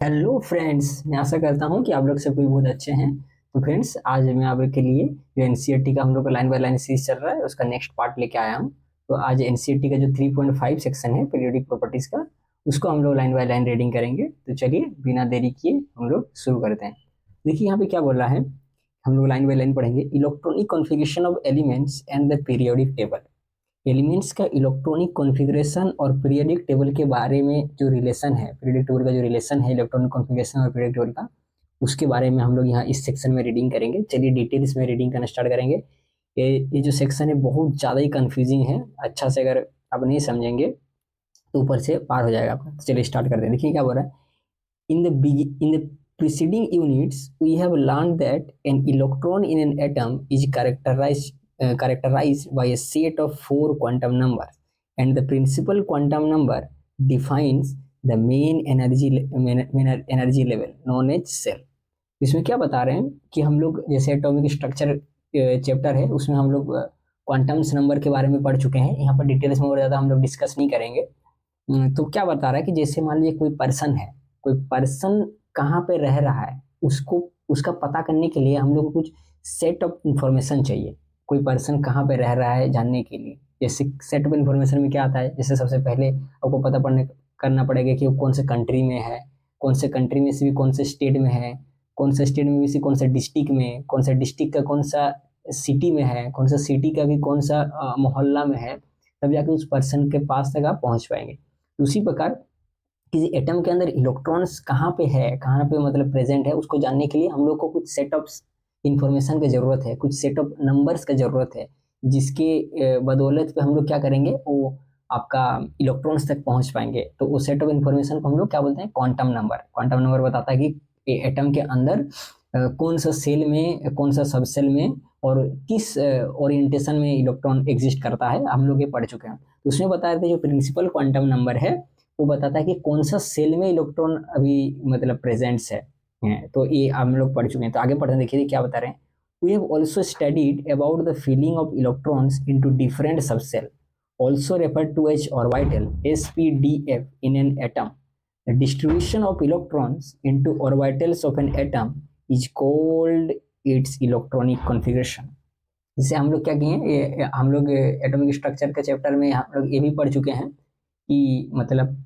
Hello friends, मैं आशा करता हूँ कि आप लोग सब कोई बहुत अच्छे हैं। तो फ्रेंड्स, आज मैं आप लोग के लिए जो एनसीईआरटी का हम लोग का लाइन बाय लाइन सीरीज चल रहा है उसका नेक्स्ट पार्ट लेके आया हूँ। तो आज एनसीईआरटी का जो 3.5 सेक्शन है पीरियोडिक प्रॉपर्टीज का, उसको हम लोग लाइन बाय लाइन रीडिंग करेंगे। तो चलिए बिना देरी किए हम लोग शुरू करते हैं। देखिए यहाँ पे क्या बोल रहा है, हम लोग लाइन बाय लाइन पढ़ेंगे। Electronic configuration of elements and the periodic table. Elements का इलेक्ट्रॉनिक कॉन्फ़िगरेशन और पीरियोडिक टेबल के बारे में जो रिलेशन है, पीरियोडिक टेबल का जो रिलेशन है इलेक्ट्रॉनिक कॉन्फ़िगरेशन और पीरियोडिक टेबल का, उसके बारे में हम लोग यहाँ इस सेक्शन में रीडिंग करेंगे। चलिए डिटेल्स में रीडिंग करना स्टार्ट करेंगे। ये जो सेक्शन है बहुत ज़्यादा ही कंफ्यूजिंग है। अच्छा से अगर आप नहीं समझेंगे तो ऊपर से पार हो जाएगा आपका। तो चलिए स्टार्ट करते हैं। देखिए क्या बोल रहा है। In the preceding units, we have learned that an electron in an atom is characterized by a set of four quantum numbers, and the principal quantum number defines the main energy level known as cell. इसमें क्या बता रहे हैं कि हम लोग जैसे atomic structure chapter है उसमें हम लोग क्वांटम्स नंबर के बारे में पढ़ चुके हैं। यहाँ पर डिटेल्स में और ज़्यादा हम लोग डिस्कस नहीं करेंगे। तो क्या बता रहा है कि जैसे मान लीजिए कोई पर्सन है, कोई पर्सन कहाँ पे रह रहा है, उसको उसका पता करने के लिए हम लोग को कुछ सेट ऑफ इंफॉर्मेशन चाहिए। कोई पर्सन कहाँ पे रह रहा है जानने के लिए जैसे सेट ऑफ इंफॉर्मेशन में क्या आता है, जैसे सबसे पहले आपको पता पड़ने करना पड़ेगा कि वो कौन से कंट्री में है, कौन से कंट्री में से भी कौन से स्टेट में है, कौन से स्टेट में भी से कौन से डिस्ट्रिक्ट में, कौन सा डिस्ट्रिक्ट का कौन सा सिटी में है, कौन सा सिटी का भी कौन सा मोहल्ला में है, तब जाके उस पर्सन के पास तक आप पहुंच पाएंगे। उसी प्रकार किसी एटम के अंदर इलेक्ट्रॉन्स कहाँ पे है, कहाँ पे मतलब प्रेजेंट है, उसको जानने के लिए हम लोग को कुछ सेट ऑफ इंफॉर्मेशन की जरूरत है, कुछ सेट ऑफ नंबर्स की जरूरत है, जिसके बदौलत पे हम लोग क्या करेंगे, वो आपका इलेक्ट्रॉन्स तक पहुंच पाएंगे। तो उस सेट ऑफ इंफॉर्मेशन को हम लोग क्या बोलते हैं, क्वांटम नंबर। क्वांटम नंबर बताता है कि एटम के अंदर कौन सा सेल में, कौन सा सब सेल में और किस ओरिएंटेशन में इलेक्ट्रॉन एग्जिस्ट करता है, हम लोग ये पढ़ चुके हैं। तो उसमें बताया था जो प्रिंसिपल क्वांटम नंबर है वो बताता है कि कौन सा सेल में इलेक्ट्रॉन अभी मतलब प्रेजेंट्स है। तो ये हम लोग पढ़ चुके हैं। तो आगे पढ़ते हैं, देखिए क्या बता रहे हैं। We have also studied about the filling of electrons into different subcell, also referred to as orbital (SPDF) in an atom. The distribution of electrons into orbitals of an atom is called its electronic configuration. जिसे हम लोग क्या किए हैं, हम लोग atomic structure के chapter में हम लोग ये भी पढ़ चुके हैं कि मतलब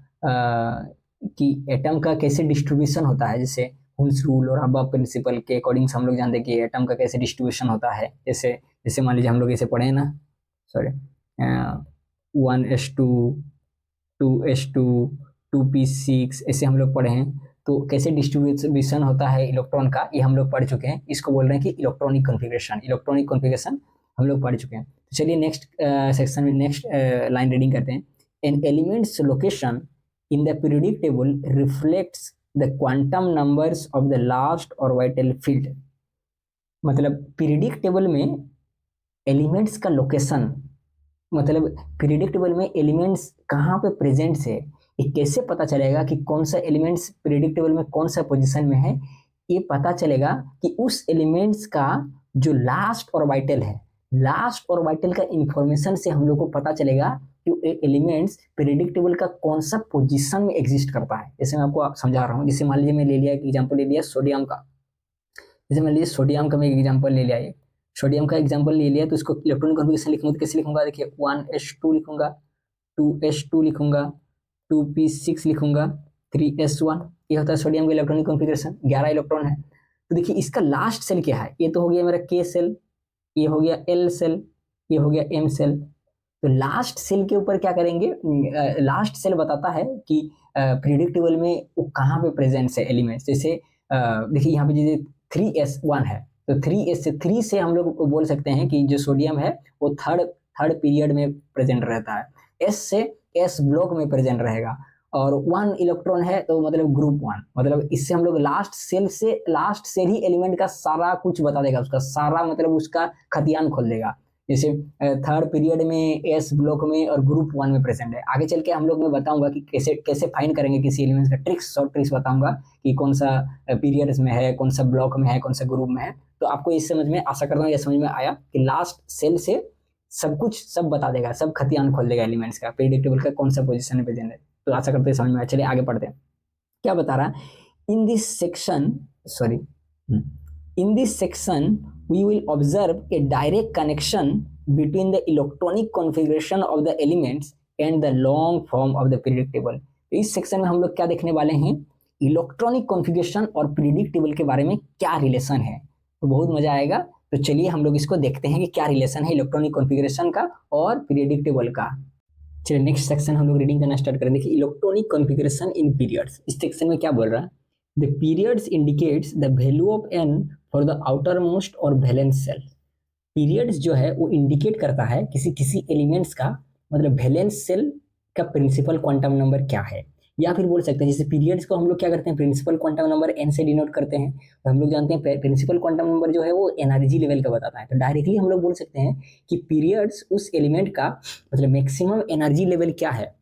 कि एटम का कैसे डिस्ट्रीब्यूशन होता है। जैसे हुल्स रूल और अब्बा प्रिंसिपल के अकॉर्डिंग हम लोग जानते हैं कि एटम का कैसे डिस्ट्रीब्यूशन होता है। जैसे जैसे मान लीजिए हम लोग इसे पढ़े ना, सॉरी, 1s2, 2s2, 2p6, ऐसे हम लोग पढ़े हैं। तो कैसे डिस्ट्रीब्यूशन होता है इलेक्ट्रॉन का, ये हम लोग पढ़ चुके हैं। इसको बोल रहे हैं कि इलेक्ट्रॉनिक कॉन्फ़िगरेशन। इलेक्ट्रॉनिक कॉन्फ़िगरेशन हम लोग पढ़ चुके हैं। तो चलिए नेक्स्ट सेक्शन में नेक्स्ट लाइन रीडिंग करते हैं। An element's location in the periodic table reflects the quantum numbers of the last orbital field. मतलब पीरियडिक टेबल में एलिमेंट्स का लोकेशन, मतलब पीरियडिक टेबल में एलिमेंट्स कहाँ पे प्रेजेंट है, ये कैसे पता चलेगा कि कौन सा एलिमेंट्स पीरियडिक टेबल में कौन सा पोजीशन में है। ये पता चलेगा कि उस एलिमेंट्स का जो लास्ट ऑर्बिटल है, लास्ट ऑर्बिटल का इंफॉर्मेशन से हम लोग को पता चलेगा कि एलिमेंट्स पीरियडिक टेबल का कौन सा पोजीशन में एग्जिस्ट करता है। जैसे मैं आपको समझा रहा हूँ। जैसे मान लीजिए मैं ले लिया एक एग्जाम्पल ले लिया सोडियम का। जैसे मान लीजिए सोडियम का मैं एक एग्जाम्पल ले लिया, सोडियम का एग्जाम्पल ले लिया, तो इसको इलेक्ट्रॉनिक कॉन्फ़िगरेशन लिखूंगा तो कैसे लिखूंगा, देखिए 1s2 लिखूंगा, 2s2 लिखूंगा, 2p6 लिखूंगा, 3s1। ये होता है सोडियम का इलेक्ट्रॉनिक कॉन्फ़िगरेशन। 11 इलेक्ट्रॉन है। तो देखिए इसका लास्ट सेल क्या है, ये तो हो गया मेरा k सेल, ये हो गया l सेल, ये हो गया m सेल। तो लास्ट सेल के ऊपर क्या करेंगे, लास्ट सेल बताता है कि पीरियडिक टेबल में वो कहाँ पे प्रेजेंट है एलिमेंट्स। जैसे देखिए यहाँ पे जैसे 3s1 है, तो 3 से हम लोग बोल सकते हैं कि जो सोडियम है वो थर्ड थर्ड पीरियड में प्रेजेंट रहता है। s से s ब्लॉक में प्रेजेंट रहेगा। और 1 इलेक्ट्रॉन है तो मतलब ग्रुप 1, मतलब इससे हम लोग लास्ट सेल ही एलिमेंट का सारा कुछ बता देगा, उसका सारा मतलब उसका खतियान खोल देगा। जैसे थर्ड पीरियड में एस ब्लॉक में और ग्रुप 1 में प्रेजेंट है। आगे चल के हम लोग मैं बताऊंगा कि कैसे कैसे फाइंड करेंगे किसी एलिमेंट का, शॉर्ट ट्रिक्स बताऊंगा कि कौन सा पीरियड्स में है, कौन सा ब्लॉक में है, कौन सा ग्रुप में है। तो आपको इस समझ में, आशा करता हूँ ये समझ में आया कि लास्ट सेल से सब कुछ सब बता देगा, सब खतियान खोल देगा एलिमेंट्स का, पीरियडिक टेबल का कौन सा पोजीशन में प्रेजेंट है। तो आशा करते हैं समझ में आया। चलिए आगे पढ़ते हैं। क्या बता रहा है In this section, sorry, in this section, we will observe a direct connection between the electronic configuration of the elements and the long form of the periodic table. इस सेक्शन में हम लोग क्या देखने वाले हैं, इलेक्ट्रॉनिक कॉन्फ़िगरेशन और periodic table के बारे में क्या रिलेशन है, तो बहुत मजा आएगा। तो चलिए हम लोग इसको देखते हैं कि क्या रिलेशन है इलेक्ट्रॉनिक कॉन्फ़िगरेशन का और पीरियडिक टेबल का। चलिए नेक्स्ट सेक्शन हम लोग रीडिंग करना स्टार्ट करें। देखिए इलेक्ट्रॉनिक कॉन्फ़िगरेशन इन पीरियड्स, इस सेक्शन में क्या बोल रहा है, the periods indicates the value of n for the outer most और वैलेंस सेल। पीरियड्स जो है वो इंडिकेट करता है किसी किसी एलिमेंट्स का, मतलब वैलेंस सेल का प्रिंसिपल क्वांटम नंबर क्या है, या फिर बोल सकते हैं जैसे पीरियड्स को हम लोग क्या करते हैं, प्रिंसिपल क्वांटम नंबर n से डिनोट करते हैं। तो हम लोग जानते हैं प्रिंसिपल क्वांटम नंबर जो है वो एनर्जी लेवल का बताता है। तो डायरेक्टली हम लोग बोल सकते हैं कि पीरियड्स उस एलिमेंट का मतलब मैक्सिमम एनर्जी लेवल क्या है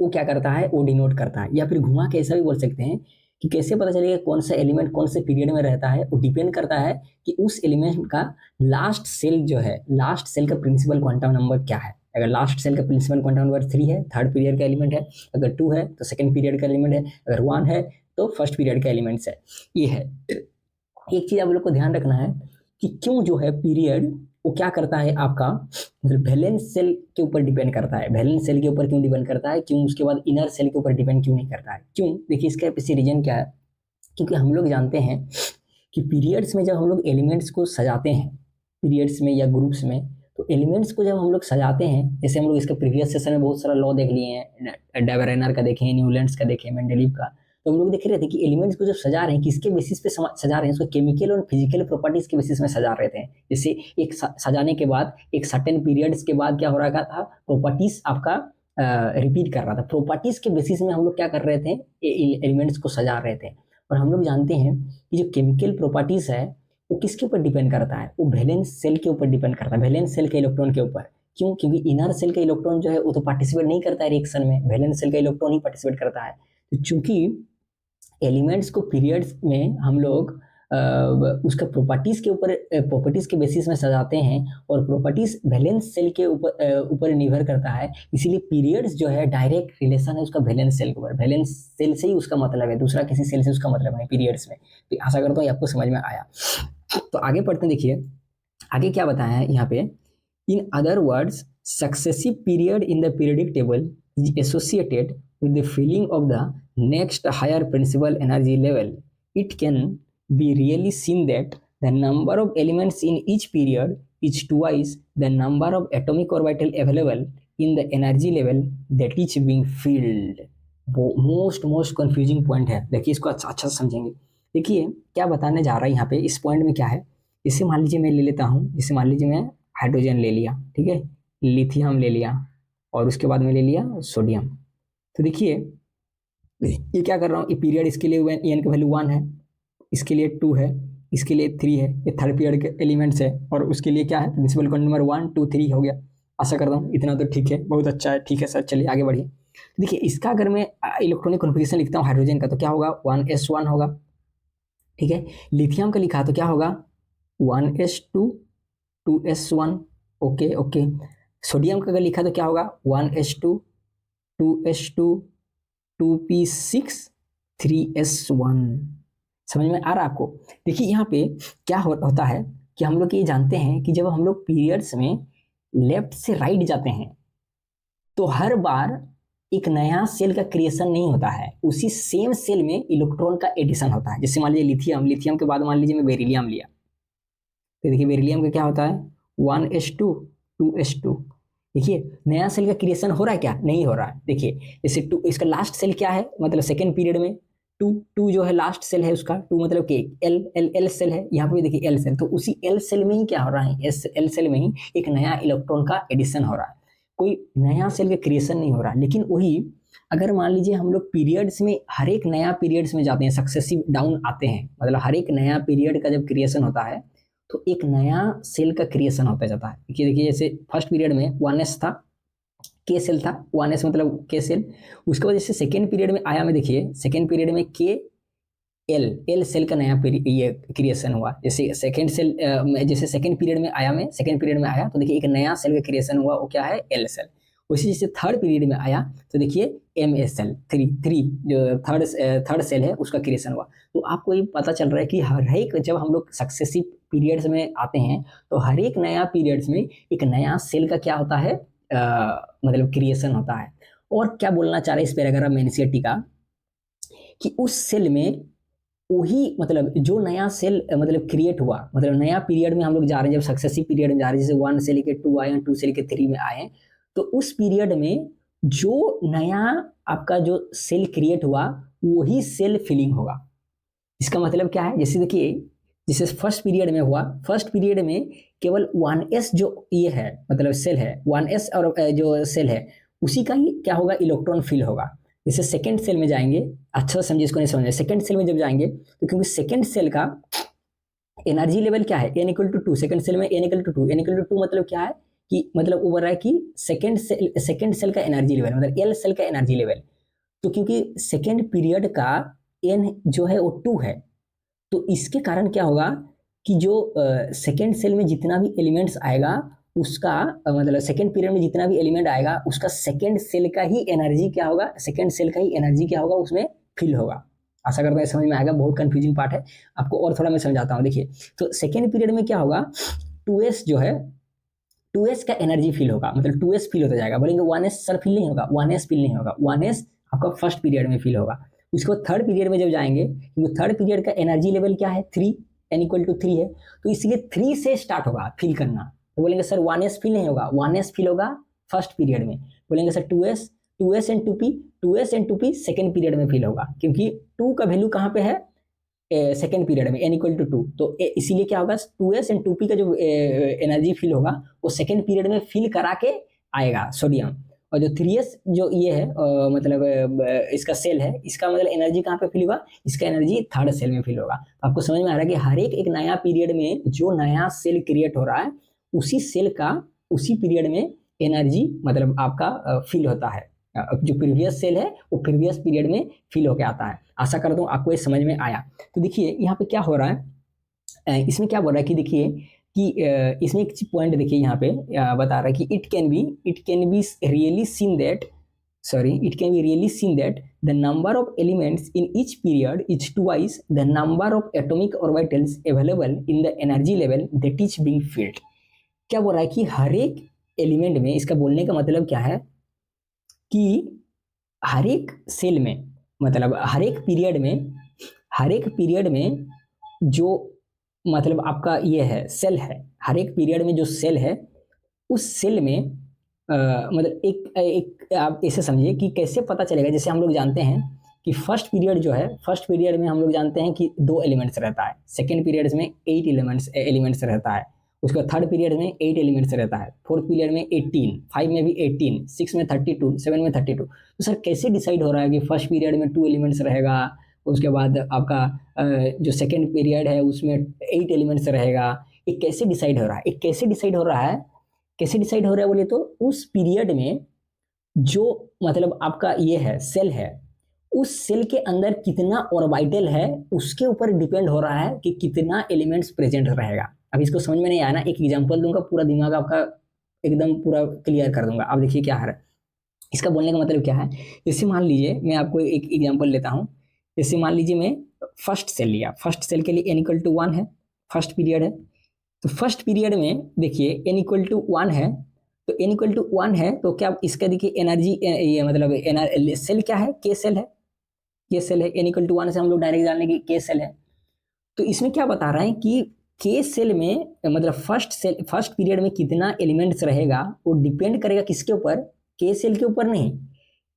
वो क्या करता है, वो डिनोट करता है। या फिर घुमा के ऐसा भी बोल सकते हैं कि कैसे पता चलेगा कौन सा एलिमेंट कौन से पीरियड में रहता है, वो डिपेंड करता है कि उस एलिमेंट का लास्ट सेल जो है, लास्ट सेल का प्रिंसिपल क्वांटम नंबर क्या है। अगर लास्ट सेल का प्रिंसिपल क्वांटम नंबर 3 है, थर्ड पीरियड का एलिमेंट है, अगर 2 है तो सेकंड पीरियड का एलिमेंट है, अगर 1 है तो फर्स्ट पीरियड का एलिमेंट्स है। ये है एक चीज आप लोग को ध्यान रखना है कि क्यों जो है पीरियड वो क्या करता है आपका, मतलब वैलेंस सेल के ऊपर डिपेंड करता है। वैलेंस सेल के ऊपर क्यों डिपेंड करता है, क्यों उसके बाद इनर सेल के ऊपर डिपेंड क्यों नहीं करता है, क्यों? देखिए इसका पीछे रीजन क्या है, क्योंकि हम लोग जानते हैं कि पीरियड्स में जब हम लोग एलिमेंट्स को सजाते हैं, पीरियड्स में या ग्रुप्स में, तो एलिमेंट्स को जब हम लोग सजाते हैं, जैसे हम लोग इसके प्रीवियस सेशन में बहुत सारा लॉ देख लिए हैं, डेवरेनर का देखे, न्यूलैंड्स का देखे, मेंडेलीव का, तो हम लोग देख रहे थे कि एलिमेंट्स को जब सजा रहे हैं किसके बेसिस पे सजा रहे हैं, उसको केमिकल और फिजिकल प्रॉपर्टीज के बेसिस में सजा रहे थे। जैसे एक सजाने के बाद एक सर्टेन पीरियड्स के बाद क्या हो रहा था, प्रॉपर्टीज आपका रिपीट कर रहा था। प्रॉपर्टीज के बेसिस में हम लोग क्या कर रहे थे, एलिमेंट्स को सजा रहे थे। और हम लोग जानते हैं कि जो केमिकल प्रॉपर्टीज है वो किसके ऊपर डिपेंड करता है, वो वैलेंस सेल के ऊपर डिपेंड करता है, वैलेंस सेल के इलेक्ट्रॉन के ऊपर। क्यों? क्योंकि इनर सेल का इलेक्ट्रॉन जो है वो तो पार्टिसिपेट नहीं करता है रिएक्शन में, वैलेंस सेल का इलेक्ट्रॉन ही पार्टिसिपेट करता है। तो चूंकि एलिमेंट्स को पीरियड्स में हम लोग उसका प्रॉपर्टीज के ऊपर, प्रॉपर्टीज के बेसिस में सजाते हैं और प्रॉपर्टीज वैलेंस सेल के ऊपर निर्भर करता है, इसीलिए पीरियड्स जो है डायरेक्ट रिलेशन है उसका वैलेंस सेल के ऊपर। वैलेंस सेल से ही उसका मतलब है, दूसरा किसी सेल से उसका मतलब नहीं पीरियड्स में। तो आशा करता हूँ आपको समझ में आया। तो आगे पढ़ते हैं, देखिए आगे क्या बताया है यहाँ पे, in other words successive period in the periodic table is associated with the filling of the next higher principal energy level. It can be really seen that the number of elements in each period is twice the number of atomic orbital available in the energy level that is being filled. most confusing point है, देखिए इसको अच्छा समझेंगे। देखिए क्या बताने जा रहा है यहाँ पे, इस पॉइंट में क्या है, इसे मान लीजिए मैं ले लेता हूँ, जैसे मान लीजिए मैं हाइड्रोजन ले लिया, ठीक है, लिथियम ले लिया और उसके बाद में ले लिया सोडियम। तो देखिए ये क्या कर रहा हूँ, ये पीरियड इसके लिए एन की वैल्यू 1 है, इसके लिए 2 है, इसके लिए 3 है, ये थर्ड पीरियड के एलिमेंट्स है, और उसके लिए क्या है, प्रिंसिपल क्वांटम नंबर 1 2 3 हो गया। आशा करता हूँ इतना तो ठीक है, बहुत अच्छा है, ठीक है सर, चलिए आगे बढ़िए। तो देखिए इसका अगर मैं इलेक्ट्रॉनिक कॉन्फ़िगरेशन लिखता हूँ हाइड्रोजन का तो क्या होगा, 1s1 होगा, ठीक है। लिथियम का लिखा तो क्या होगा, 1s2 2s1, ओके। सोडियम का अगर लिखा तो क्या होगा, 1s2 2s2 2p6 3s1। समझ में आ रहा आपको? देखिए यहाँ पे क्या होता है कि हम लोग ये जानते हैं कि जब हम लोग पीरियड्स में लेफ्ट से राइट जाते हैं तो हर बार एक नया सेल का क्रिएशन नहीं होता है, उसी सेम सेल में इलेक्ट्रॉन का एडिशन होता है। जैसे मान लीजिए लिथियम के बाद मान लीजिए मैं बेरिलियम लिया, तो देखिए बेरिलियम का क्या होता है, 1s2 2s2। देखिए नया सेल का क्रिएशन हो रहा है क्या, नहीं हो रहा है। देखिए जैसे 2, इसका लास्ट सेल क्या है, मतलब सेकेंड पीरियड में 2 जो है लास्ट सेल है उसका, 2 मतलब कि एल सेल है, यहाँ पे देखिए एल सेल, तो उसी एल सेल में ही क्या हो रहा है, एल सेल में ही एक नया इलेक्ट्रॉन का एडिशन हो रहा है, कोई नया सेल का क्रिएशन नहीं हो रहा। लेकिन वही अगर मान लीजिए हम लोग पीरियड्स में हर एक नया पीरियड्स में जाते हैं, सक्सेसिव डाउन आते हैं, मतलब हर एक नया पीरियड का जब क्रिएशन होता है तो एक नया सेल का क्रिएशन होता जाता है। देखिए जैसे फर्स्ट पीरियड में 1s था, के सेल था, 1s मतलब के सेल, उसके बाद जैसे सेकेंड पीरियड में आया, में देखिए सेकेंड पीरियड में के एल सेल का नया ये क्रिएशन हुआ। जैसे सेकेंड सेल जैसे सेकेंड पीरियड में आया, में सेकेंड पीरियड में आया तो देखिए एक नया सेल का क्रिएशन हुआ, वो क्या है, एल सेल। उसी जैसे थर्ड पीरियड में आया तो देखिए MSL 3 जो थर्ड सेल है उसका क्रिएशन हुआ। तो आपको ये पता चल रहा है कि हर एक जब हम लोग सक्सेसिव पीरियड्स में आते हैं तो हर एक नया पीरियड्स में एक नया सेल का क्या होता है, मतलब क्रिएशन होता है। और क्या बोलना चाह रहे हैं इस पैराग्राफ में एनसीईआरटी का, कि उस सेल में वही मतलब जो नया सेल मतलब क्रिएट हुआ, मतलब नया पीरियड में हम लोग जा रहे हैं, जब सक्सेसिव पीरियड में जा रहे हैं, जैसे 1 से लेके 2 आए, 2 से लेके 3 में आए, तो उस पीरियड में जो नया आपका जो सेल क्रिएट हुआ वही सेल फिलिंग होगा। इसका मतलब क्या है, जैसे देखिए जैसे फर्स्ट पीरियड में हुआ, फर्स्ट पीरियड में केवल 1s जो ये है मतलब सेल है, 1s और जो सेल है उसी का ही क्या होगा, इलेक्ट्रॉन फिल होगा। जैसे सेकेंड सेल में जाएंगे, अच्छा समझिए इसको, नहीं समझे, सेकेंड सेल में जब जाएंगे तो क्योंकि सेकेंड सेल का एनर्जी लेवल क्या है, n=2, सेकेंड सेल में n=2, n=2 मतलब क्या है कि मतलब वो बोल रहा है कि सेकेंड सेल का एनर्जी लेवल मतलब एल सेल का एनर्जी लेवल। तो क्योंकि सेकेंड पीरियड का n जो है वो 2 है, तो इसके कारण क्या होगा कि जो सेकेंड सेल में जितना भी एलिमेंट्स आएगा उसका मतलब सेकेंड पीरियड में जितना भी एलिमेंट आएगा उसका सेकेंड सेल का ही एनर्जी क्या होगा, सेकेंड सेल का ही एनर्जी क्या होगा उसमें फिल होगा। आशा करता हूँ समझ में आएगा, बहुत कंफ्यूजिंग पार्ट है, आपको और थोड़ा मैं समझाता हूँ। देखिए तो सेकेंड पीरियड में क्या होगा, 2s जो है 2s का एनर्जी फील होगा, मतलब 2s फील होता जाएगा। बोलेंगे 1s सर फील नहीं होगा, 1s फील नहीं होगा, 1s आपका फर्स्ट पीरियड में फील होगा। उसको थर्ड पीरियड में जब जाएंगे, क्योंकि थर्ड पीरियड का एनर्जी लेवल क्या है, 3, n=3 है, तो इसलिए 3 से स्टार्ट होगा फील करना। तो बोलेंगे सर 1s फील नहीं होगा, 1s फील होगा फर्स्ट पीरियड में। बोलेंगे sir 2s and 2p second period में फील होगा, क्योंकि 2 का वैल्यू कहाँ पे है, सेकेंड पीरियड में n=2, तो इसीलिए क्या होगा 2s एंड 2p का जो एनर्जी फील होगा वो सेकेंड पीरियड में फील करा के आएगा सोडियम। और जो 3s जो ये है मतलब इसका सेल है, इसका मतलब एनर्जी कहाँ पे फील होगा, इसका एनर्जी थर्ड सेल में फील होगा। तो आपको समझ में आ रहा है कि हर एक नया पीरियड में जो नया सेल क्रिएट हो रहा है उसी सेल का उसी पीरियड में एनर्जी मतलब आपका फील होता है। जो प्रीवियस सेल है वो प्रीवियस पीरियड में फील होकर आता है। आशा करता हूँ आपको ये समझ में आया। तो देखिए यहाँ पे क्या हो रहा है, इसमें क्या बोल रहा है कि देखिए कि इसमें एक पॉइंट देखिए यहाँ पे बता रहा है कि it can be really seen that the number of elements in each period is twice the number of atomic orbitals available in the energy level that is being field. क्या बोल रहा है कि हर एक एलिमेंट में, इसका बोलने का मतलब क्या है कि हर एक सेल में मतलब हर एक पीरियड में जो मतलब आपका ये है सेल है, हर एक पीरियड में जो सेल है उस सेल में मतलब एक आप ऐसे समझिए कि कैसे पता चलेगा। जैसे हम लोग जानते हैं कि फर्स्ट पीरियड जो है, फर्स्ट पीरियड में हम लोग जानते हैं कि 2 एलिमेंट्स रहता है, सेकेंड पीरियड में 8 एलिमेंट्स रहता है, उसके बाद थर्ड पीरियड में 8 एलिमेंट्स रहता है, फोर्थ पीरियड में 18, 5 में भी 18, 6 में 32, 7 में 32। तो सर कैसे डिसाइड हो रहा है कि फर्स्ट पीरियड में 2 एलिमेंट्स रहेगा, उसके बाद आपका जो सेकेंड पीरियड है उसमें 8 एलिमेंट्स रहेगा, ये कैसे डिसाइड हो रहा है, कैसे डिसाइड हो रहा है बोले तो उस पीरियड में जो मतलब आपका ये है सेल है, उस सेल के अंदर कितना ऑर्बिटल है उसके ऊपर डिपेंड हो रहा है कि कितना एलिमेंट्स प्रेजेंट रहेगा। अब इसको समझ में नहीं आया ना, एक एग्जांपल दूंगा, पूरा दिमाग आपका एकदम पूरा क्लियर कर दूंगा। अब देखिए क्या है, इसका बोलने का मतलब क्या है। जैसे मान लीजिए मैं आपको एक एग्जांपल लेता हूँ। जैसे मान लीजिए मैं फर्स्ट सेल लिया, फर्स्ट सेल के लिए n=1 है, फर्स्ट पीरियड है। तो फर्स्ट पीरियड में देखिए n=1 है, तो n=1 है तो क्या इसका देखिए एनर्जी ये मतलब सेल क्या है, के सेल है, के सेल है। n=1 से हम लोग डायरेक्ट जान लेंगे के सेल है। तो इसमें क्या बता रहा है कि के सेल में मतलब फर्स्ट पीरियड में कितना एलिमेंट्स रहेगा वो डिपेंड करेगा किसके ऊपर, के सेल के ऊपर नहीं,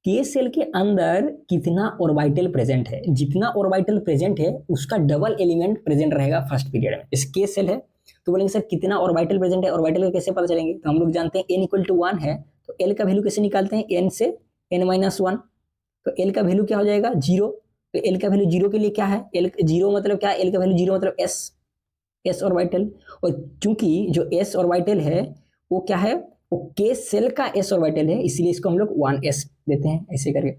के सेल के अंदर कितना ऑर्बिटल प्रेजेंट है, जितना ऑर्बिटल प्रेजेंट है उसका डबल एलिमेंट प्रेजेंट रहेगा फर्स्ट पीरियड में। इस के सेल है तो बोलेंगे सर कितना ऑर्बिटल प्रेजेंट है, ऑर्बिटल का कैसे पता चलेंगे, तो हम लोग जानते हैं n=1 है तो l का वैल्यू कैसे निकालते हैं, n से n-1, तो l का वैल्यू क्या हो जाएगा 0। तो l का वैल्यू 0 के लिए क्या है, l 0 मतलब क्या, l का वैल्यू 0 मतलब s ऑर्बिटल। और चूंकि जो s ऑर्बिटल है वो क्या है, वो के सेल का s ऑर्बिटल है, इसलिए इसको हम लोग 1s देते हैं ऐसे करके।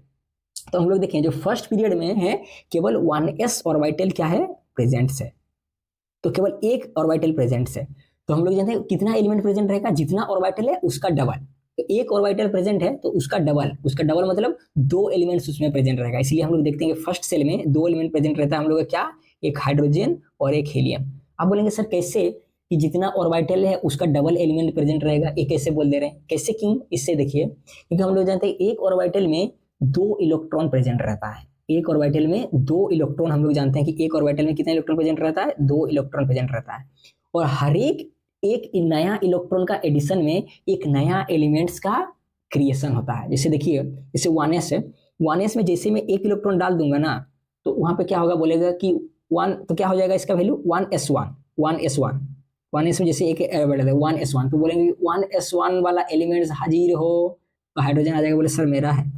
तो हम लोग देखें जो फर्स्ट पीरियड में है केवल 1s ऑर्बिटल क्या है प्रेजेंट्स है, तो केवल एक ऑर्बिटल प्रेजेंट्स है। तो हम लोग जानते हैं कितना एलिमेंट प्रेजेंट रहेगा, जितना ऑर्बिटल है उसका डबल। तो एक ऑर्बिटल प्रेजेंट है तो उसका डबल मतलब 2 एलिमेंट्स उसमें प्रेजेंट रहेगा। इसलिए हम लोग देखते हैं कि फर्स्ट सेल में 2 एलिमेंट प्रेजेंट रहता है हम लोग का क्या, एक हाइड्रोजन और एक हीलियम। आप बोलेंगे सर कैसे कि जितना ऑर्बिटल है उसका डबल एलिमेंट प्रेजेंट रहेगा, ये कैसे बोल दे रहे हैं, कैसे क्यों, इससे देखिए क्योंकि हम लोग जानते हैं एक ऑर्बिटल में 2 इलेक्ट्रॉन प्रेजेंट रहता है। एक ऑर्बिटल में 2 इलेक्ट्रॉन, हम लोग जानते हैं कि एक ऑर्बिटल में कितना इलेक्ट्रॉन प्रेजेंट रहता है, 2 इलेक्ट्रॉन प्रेजेंट रहता है। और हर एक नया इलेक्ट्रॉन का एडिशन में एक नया एलिमेंट्स का क्रिएशन होता है। जैसे देखिए, जैसे 1s है, 1s में जैसे मैं एक इलेक्ट्रॉन डाल दूंगा ना, तो वहां पे क्या होगा, बोलेगा कि 1, तो क्या हो जाएगा इसका वैल्यू 1s1, 1s1, 1s में जैसे एक बढ़ 1s1, तो बोलेंगे 1s1 वाला एलिमेंट्स हाजिर हो, तो हाइड्रोजन आ जाएगा, बोले सर मेरा है,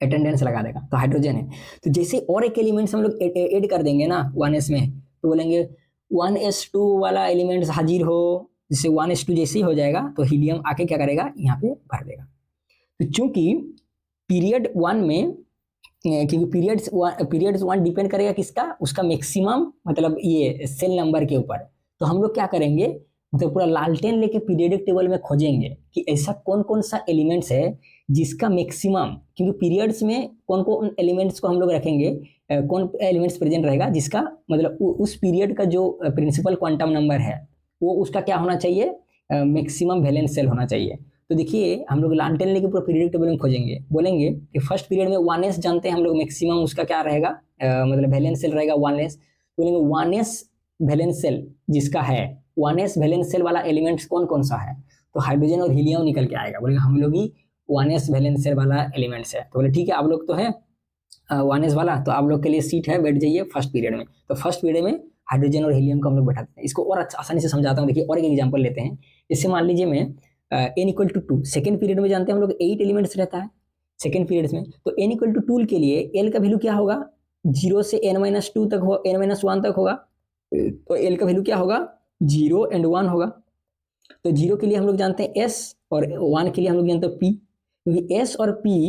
अटेंडेंस लगा देगा, तो हाइड्रोजन है। तो जैसे और एक एलिमेंट्स हम लोग ऐड कर देंगे ना 1s में, तो बोलेंगे 1s2 वाला एलिमेंट्स हाजिर हो, जैसे 1s2 जैसे ही हो जाएगा तो हीलियम आके क्या करेगा, यहाँ पे भर देगा। तो चूंकि पीरियड 1 में, क्योंकि पीरियड्स 1 डिपेंड करेगा किसका, उसका मैक्सिमम मतलब ये सेल नंबर के ऊपर, तो हम लोग क्या करेंगे, तो पूरा लालटेन लेके पीरियडिक टेबल में खोजेंगे कि ऐसा कौन कौन सा एलिमेंट्स है जिसका मैक्सिमम, क्योंकि पीरियड्स में कौन कौन एलिमेंट्स को हम लोग रखेंगे, कौन एलिमेंट्स प्रेजेंट रहेगा जिसका मतलब उस पीरियड का जो प्रिंसिपल क्वांटम नंबर है वो उसका क्या होना चाहिए, मैक्सिमम वैलेंस सेल होना चाहिए। तो देखिए हम लोग लालटेन लेके पूरा पीरियडिक टेबल में खोजेंगे, बोलेंगे कि फर्स्ट पीरियड में 1s जानते हैं हम लोग, मैक्सिमम उसका क्या रहेगा, मतलब वैलेंस सेल रहेगा 1s, बोलेंगे 1s वैलेंस सेल जिसका है, 1s वैलेंस सेल वाला एलिमेंट्स कौन कौन सा है, तो हाइड्रोजन और हीलियम निकल के आएगा, बोलेंगे हम लोग ही 1s वैलेंस सेल वाला एलिमेंट्स है। तो बोले ठीक है, आप लोग तो है 1s वाला, तो आप लोग के लिए सीट है, बैठ जाइए फर्स्ट पीरियड में। तो फर्स्ट पीरियड में हाइड्रोजन और हीलियम को हम लोग बैठाते हैं। इसको और अच्छा आसानी से समझाता हूँ, देखिए और एक एग्जांपल लेते हैं। जैसे मान लीजिए मैं n equal to 2, second period में जानते हैं हम लोग 8 एलिमेंट्स रहता है सेकेंड पीरियड में, तो n इक्वल टू 2 के लिए l का वैल्यू क्या होगा, 0 से n-2 तक हो, n-1 तक होगा, तो l का वैल्यू क्या होगा, 0 और 1 होगा। तो 0 के लिए हम लोग जानते हैं s और 1 के लिए हम लोग जानते हैं p, क्योंकि s और p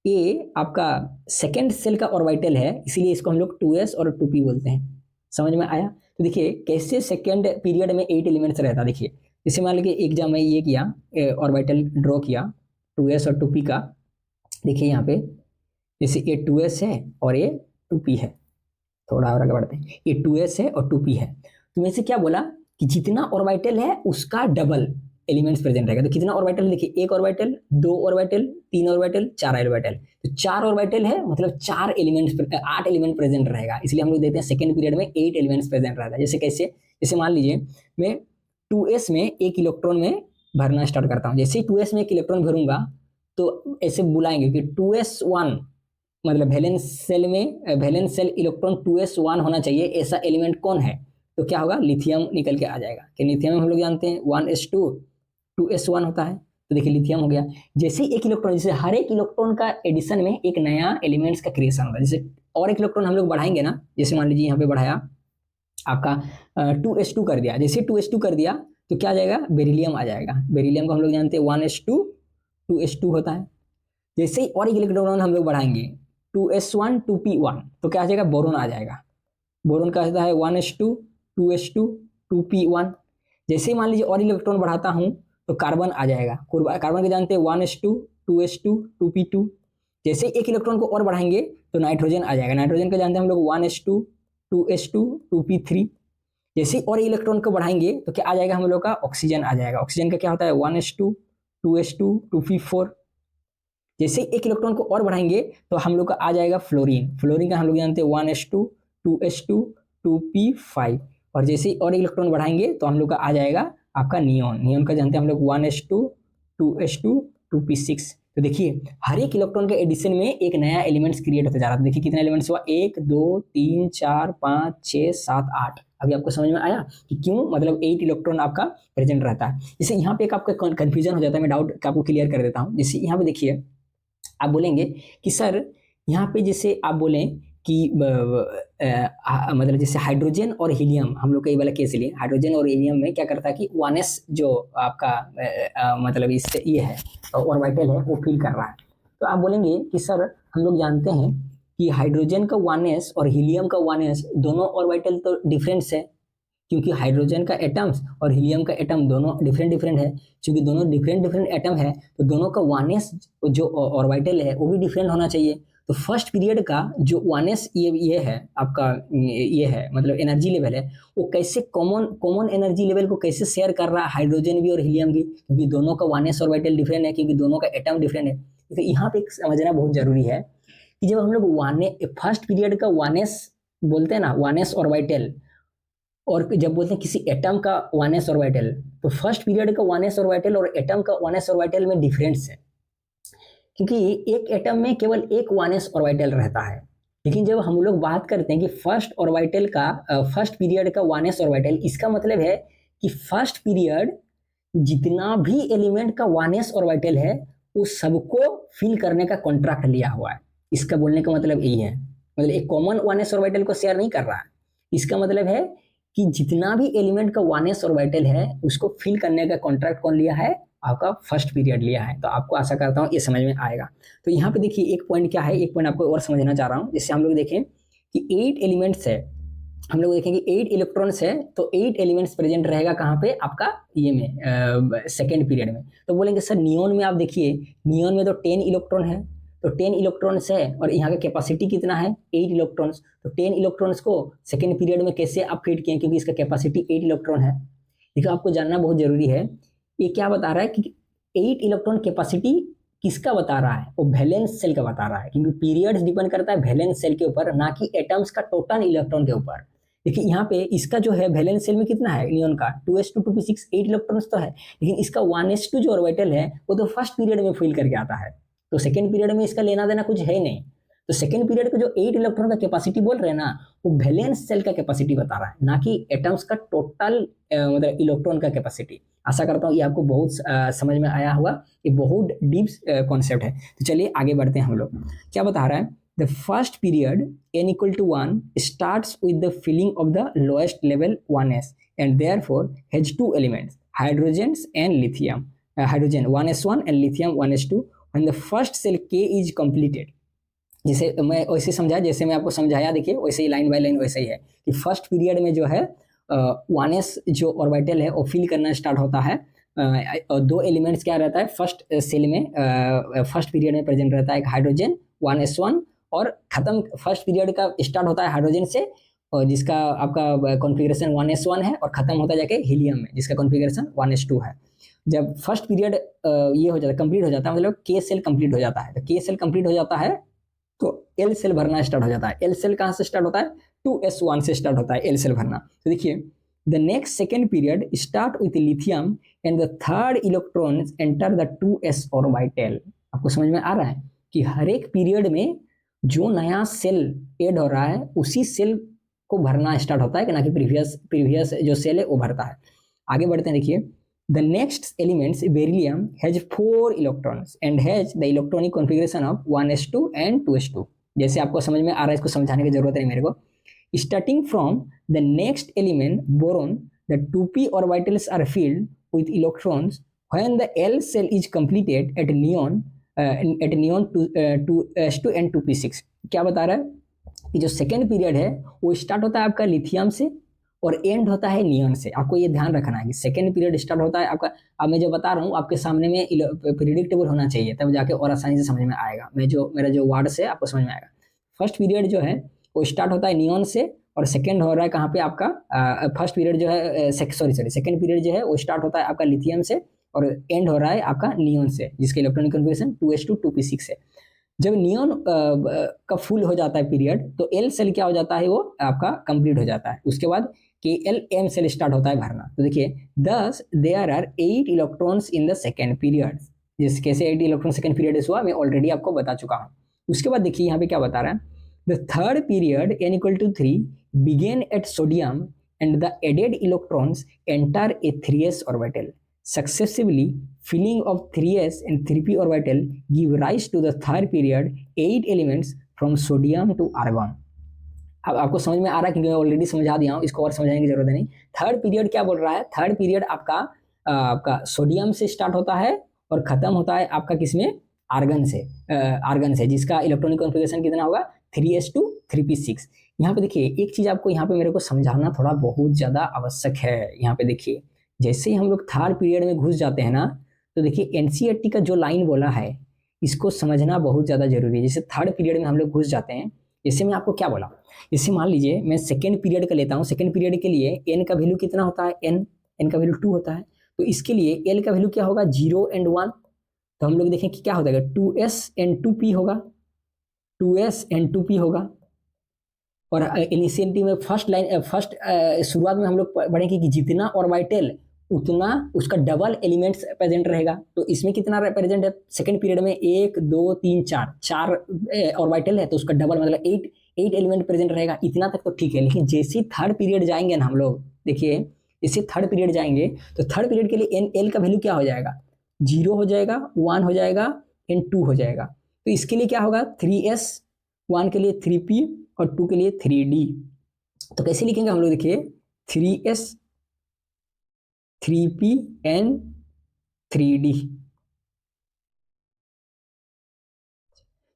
ये आपका सेकेंड सेल का ऑर्बिटल है, इसीलिए इसको हम लोग 2s और 2p बोलते हैं। समझ में आया? तो देखिए कैसे सेकेंड पीरियड में 8 एलिमेंट्स रहता है। देखिए जैसे मान लीजिए एग्जाम में ये किया, ऑर्बिटल ड्रॉ किया 2s और 2p का, देखिए यहाँ पे जैसे ये 2s है और ये 2p है, थोड़ा और आगे बढ़ते हैं, ये 2s है और 2p है, तो मैं से क्या बोला कि जितना ऑर्बिटल है उसका डबल एलिमेंट्स प्रेजेंट रहेगा। तो कितना ऑर्बिटल, देखिए एक ऑर्बिटल, 2 ऑर्बिटल, 3 ऑर्बिटल, 4 ऑर्बिटल, तो 4 ऑर्बिटल है मतलब 4 एलिमेंट्स, 8 एलिमेंट प्रेजेंट रहेगा, इसलिए हम लोग देखते हैं सेकेंड पीरियड में 8 एलिमेंट्स प्रेजेंट रहता है। जैसे कैसे, जैसे मान लीजिए मैं 2s में एक इलेक्ट्रॉन में भरना स्टार्ट करता हूँ, जैसे ही 2s में एक इलेक्ट्रॉन भरूंगा तो ऐसे बुलाएंगे कि 2s1 मतलब वैलेंस सेल में वैलेंस सेल इलेक्ट्रॉन 2s1 होना चाहिए, ऐसा एलिमेंट कौन है, तो क्या होगा, लिथियम निकल के आ जाएगा। कि लिथियम में हम लोग जानते हैं 1s2 2s1 होता है, तो देखिए लिथियम हो गया। जैसे एक इलेक्ट्रॉन, जैसे हर एक इलेक्ट्रॉन का एडिशन में एक नया एलिमेंट्स का क्रिएशन होता है, जैसे और एक इलेक्ट्रॉन हम लोग बढ़ाएंगे ना, जैसे मान लीजिए यहाँ पे बढ़ाया आपका 2s2 कर दिया, जैसे 2s2 कर दिया तो क्या आ जाएगा, बेरिलियम आ जाएगा। बेरिलियम को हम लोग जानते हैं 1s2 2s2 होता है। जैसे ही और एक इलेक्ट्रॉन हम लोग बढ़ाएंगे 2s1 2p1, तो क्या आ जाएगा, बोरोन आ जाएगा। बोरोन का होता है 1s2 2s2 2p1। जैसे ही मान लीजिए और इलेक्ट्रॉन बढ़ाता हूं तो कार्बन आ जाएगा। कार्बन के जानते हैं 1s2 2s2 2p2। जैसे एक इलेक्ट्रॉन को और बढ़ाएंगे तो नाइट्रोजन आ जाएगा। नाइट्रोजन का जानते हैं हम लोग 1s2 2s2 2p3। जैसे और इलेक्ट्रॉन को बढ़ाएंगे तो क्या आ जाएगा हम लोग का, ऑक्सीजन आ जाएगा। ऑक्सीजन का क्या होता है 1s2 2s2 2p4। जैसे एक इलेक्ट्रॉन को और बढ़ाएंगे तो हम लोग का आ जाएगा फ्लोरीन। फ्लोरीन का हम लोग जानते हैं 1s2 2s2 2p5। और जैसे और इलेक्ट्रॉन बढ़ाएंगे तो हम लोग का आ जाएगा आपका नियोन। नियोन का जानते हैं हम लोग 1s2 2s2 2p6। तो देखिए हर एक इलेक्ट्रॉन के एडिशन में एक नया एलिमेंट्स क्रिएट होता जा रहा है। देखिए कितना एलिमेंट्स हुआ, 1 2 3 4 5 6 7 8। अभी आपको समझ में आया कि क्यों मतलब 8 इलेक्ट्रॉन आपका प्रेजेंट रहता है। जैसे यहाँ पे एक आपका कंफ्यूजन हो जाता है, मैं डाउट आपको क्लियर कर देता हूँ। जैसे यहाँ पे देखिए आप बोलेंगे कि सर यहाँ पे जैसे आप बोलें कि मतलब जैसे हाइड्रोजन और हीलियम, हम लोग कई वाला केस लिए हाइड्रोजन और हीलियम में क्या करता है कि 1s जो आपका मतलब इससे ये है ऑर्बिटल है वो फील कर रहा है। तो आप बोलेंगे कि सर हम लोग जानते हैं कि हाइड्रोजन का 1s और हीलियम का 1s दोनों ऑर्बिटल तो डिफरेंस है, क्योंकि हाइड्रोजन का एटम्स और हीलियम का एटम दोनों डिफरेंट डिफरेंट है। क्योंकि दोनों डिफरेंट डिफरेंट एटम है तो दोनों का वानेस जो ऑर्बिटल है वो भी डिफरेंट होना चाहिए। तो फर्स्ट पीरियड का जो वानेस ये है आपका, ये है मतलब एनर्जी लेवल है, वो कैसे कॉमन कॉमन एनर्जी लेवल को कैसे शेयर कर रहा है हाइड्रोजन भी और हीलियम भी, क्योंकि दोनों का वानेस ऑर्बिटल डिफरेंट है, क्योंकि दोनों का एटम डिफरेंट है। तो यहाँ पे समझना बहुत जरूरी है कि जब हम लोग वाने फर्स्ट पीरियड का वानेस बोलते हैं ना, वानेस ऑर्बिटल, और जब बोलते हैं किसी एटम का वानेस ऑर्बिटल, तो फर्स्ट पीरियड का वानेस ऑर्बिटल और एटम का वानेस ऑर्बिटल में डिफरेंस है। क्योंकि एक एटम में केवल एक वानेस ऑर्बिटल रहता है, लेकिन जब हम लोग बात करते हैं कि फर्स्ट ऑर्बिटल का फर्स्ट पीरियड का वानेस ऑर्बिटल, इसका मतलब है कि फर्स्ट पीरियड जितना भी एलिमेंट का वानेस ऑर्बिटल है वो सबको फिल करने का कॉन्ट्रैक्ट लिया हुआ है। इसका बोलने का मतलब यही है, मतलब एक कॉमन वानेस ऑर्बिटल को शेयर नहीं कर रहा है। इसका मतलब है कि जितना भी एलिमेंट का वानेस ऑर्बिटल है उसको फिल करने का कॉन्ट्रैक्ट कौन लिया है, आपका फर्स्ट पीरियड लिया है। तो आपको आशा करता हूँ ये समझ में आएगा। तो यहाँ पे देखिए एक पॉइंट क्या है, एक पॉइंट आपको और समझना चाह रहा हूँ। जैसे हम लोग देखें कि 8 एलिमेंट्स है, हम लोग देखेंगे 8 इलेक्ट्रॉन्स है, तो 8 एलिमेंट्स प्रेजेंट रहेगा कहाँ पे, आपका ये में सेकेंड पीरियड में। तो बोलेंगे सर नियोन में आप देखिए, नियोन में तो 10 इलेक्ट्रॉन है, तो 10 इलेक्ट्रॉन्स है और यहाँ का कैपेसिटी कितना है 8 इलेक्ट्रॉन्स। तो 10 इलेक्ट्रॉन्स को सेकेंड पीरियड में कैसे आप फिट किए, क्योंकि इसका कैपेसिटी 8 इलेक्ट्रॉन है। देखिए आपको जानना बहुत जरूरी है, ये क्या बता रहा है कि 8 इलेक्ट्रॉन कैपेसिटी किसका बता रहा है, वो वैलेंस सेल का बता रहा है, क्योंकि पीरियड्स डिपेंड करता है वैलेंस सेल के ऊपर, ना कि एटम्स का टोटल इलेक्ट्रॉन के ऊपर। देखिए यहाँ पे इसका जो है वैलेंस सेल में कितना है नियॉन का 2s2 2p6 8 इलेक्ट्रॉन्स तो है, लेकिन इसका 1s2 जो ऑर्बिटल है वो तो फर्स्ट पीरियड में फिल करके आता है, तो सेकेंड पीरियड में इसका लेना देना कुछ है नहीं। तो सेकेंड पीरियड का जो 8 इलेक्ट्रॉन का कैपेसिटी बोल रहे हैं ना, वो वैलेंस सेल का कैपेसिटी बता रहा है, ना कि एटम्स का टोटल मतलब इलेक्ट्रॉन का कैपेसिटी। आशा करता हूँ ये आपको बहुत समझ में आया होगा, ये बहुत डीप कॉन्सेप्ट है। तो चलिए आगे बढ़ते हैं हम लोग। क्या बता रहा है, the first period n equal to 1 starts with the filling of the lowest level 1s and therefore has two elements hydrogens and lithium, hydrogen 1s1 and lithium 1s2 when the first cell k is completed। जैसे मैं वैसे समझा, जैसे मैं आपको समझाया, देखिए वैसे ही लाइन बाय लाइन वैसे ही है कि फर्स्ट पीरियड में जो है 1s जो ऑर्बिटल है वो फिल करना स्टार्ट होता है। दो एलिमेंट्स क्या रहता है फर्स्ट सेल में, फर्स्ट पीरियड में प्रेजेंट रहता है एक हाइड्रोजन 1s1, और खत्म फर्स्ट पीरियड का स्टार्ट होता है हाइड्रोजन से, और जिसका आपका कॉन्फ़िगरेशन 1s1 है, और खत्म होता है जाके हीलियम में जिसका कॉन्फ़िगरेशन 1s2 है। जब फर्स्ट पीरियड ये हो जाता है, कंप्लीट हो जाता है, मतलब के सेल कंप्लीट हो जाता है, तो के सेल कंप्लीट हो जाता है तो एल सेल भरना स्टार्ट हो जाता है। एल सेल कहाँ से स्टार्ट होता है, 2s1 से स्टार्ट होता है एल सेल भरना। तो देखिए the next second period start with lithium and the third electrons enter the 2s orbital. आपको समझ में आ रहा है कि हर एक पीरियड में जो नया सेल ऐड हो रहा है उसी सेल को भरना स्टार्ट होता है, कि ना कि प्रीवियस जो सेल है वो भरता है। आगे बढ़ते हैं, देखिए the next elements beryllium has 4 electrons and has the electronic configuration of 1s2 and 2s2। जैसे आपको समझ में आ रहा है, इसको समझाने की जरूरत नहीं मेरे को। Starting from the next element boron the 2p orbitals are filled with electrons when the L cell is completed at neon s2 and 2p6। क्या बता रहा है कि जो सेकेंड पीरियड है वो स्टार्ट होता है आपका लिथियम से और एंड होता है नियॉन से। आपको ये ध्यान रखना है कि सेकेंड पीरियड स्टार्ट होता है आपका, अब मैं जो बता रहा हूँ आपके सामने में पीरियडिक टेबल होना चाहिए, तब जाके और आसानी से समझ में आएगा। मेरा जो वर्ड से आपको समझ में आएगा। फर्स्ट पीरियड जो है वो स्टार्ट होता है नियॉन से, और सेकेंड हो रहा है कहाँ पे आपका फर्स्ट पीरियड जो है सेकेंड पीरियड जो है वो स्टार्ट होता है आपका लिथियम से और एंड हो रहा है आपका नियॉन से, जिसका इलेक्ट्रॉनिक कॉन्फ़िगरेशन 2s2 2p6 है। जब नियॉन का फुल हो जाता है पीरियड, तो एल सेल क्या हो जाता है, वो आपका कंप्लीट हो जाता है। उसके बाद KLM सेल स्टार्ट होता है भरना। तो देखिए thus there are 8 electrons in the second period. जिस कैसे 8 इलेक्ट्रॉन सेकेंड पीरियड हुआ मैं ऑलरेडी आपको बता चुका हूँ। उसके बाद देखिए यहाँ पे क्या बता रहा है, the third period n equal to 3 begin at sodium and the added electrons enter a 3s orbital. Successively filling of 3s and 3p orbital give rise to the third period 8 elements from sodium to argon। अब आपको समझ में आ रहा है क्योंकि मैं already समझा दिया हूँ, इसको और समझाने की जरूरत नहीं। थर्ड पीरियड क्या बोल रहा है, थर्ड पीरियड आपका सोडियम से स्टार्ट होता है और खत्म होता है आपका किसमें, आर्गन से जिसका इलेक्ट्रॉनिक कॉन्फ़िगरेशन कितना होगा 3s2 3p6। यहाँ पे देखिए एक चीज आपको यहाँ पे मेरे को समझाना थोड़ा बहुत ज्यादा आवश्यक है। यहाँ पे देखिए जैसे ही हम लोग थर्ड पीरियड में घुस जाते हैं ना, तो देखिए एनसीईआरटी का जो लाइन बोला है इसको समझना बहुत ज्यादा जरूरी है। जैसे थर्ड पीरियड में हम लोग घुस जाते हैं, जैसे मैं आपको क्या बोला, जैसे मान लीजिए मैं सेकेंड पीरियड का लेता हूँ। सेकेंड पीरियड के लिए एन का वैल्यू कितना होता है, एन का वैल्यू 2 होता है। तो इसके लिए एल का वैल्यू क्या होगा, 0 एंड 1। तो हम लोग देखें कि क्या हो जाएगा, 2s एंड 2p होगा, 2s एंड 2p होगा। और इनिशियलिटी में फर्स्ट शुरुआत में हम लोग पढ़ेंगे कि जितना ऑर्बिटल उतना उसका डबल एलिमेंट्स प्रेजेंट रहेगा। तो इसमें कितना प्रेजेंट है सेकंड पीरियड में, 1 2 3 4 ऑर्बिटल है, तो उसका डबल मतलब 8 एलिमेंट प्रेजेंट रहेगा। इतना तक तो ठीक है, लेकिन जैसे थर्ड पीरियड जाएंगे ना हम लोग, देखिए जैसे थर्ड पीरियड जाएंगे तो थर्ड पीरियड के लिए एल का वैल्यू क्या हो जाएगा, 0 हो जाएगा, 1 हो जाएगा एंड 2 हो जाएगा। तो इसके लिए क्या होगा, 3s, 1 के लिए 3p और 2 के लिए 3d। तो कैसे लिखेंगे हम लोग, देखिए 3s 3p एंड 3d।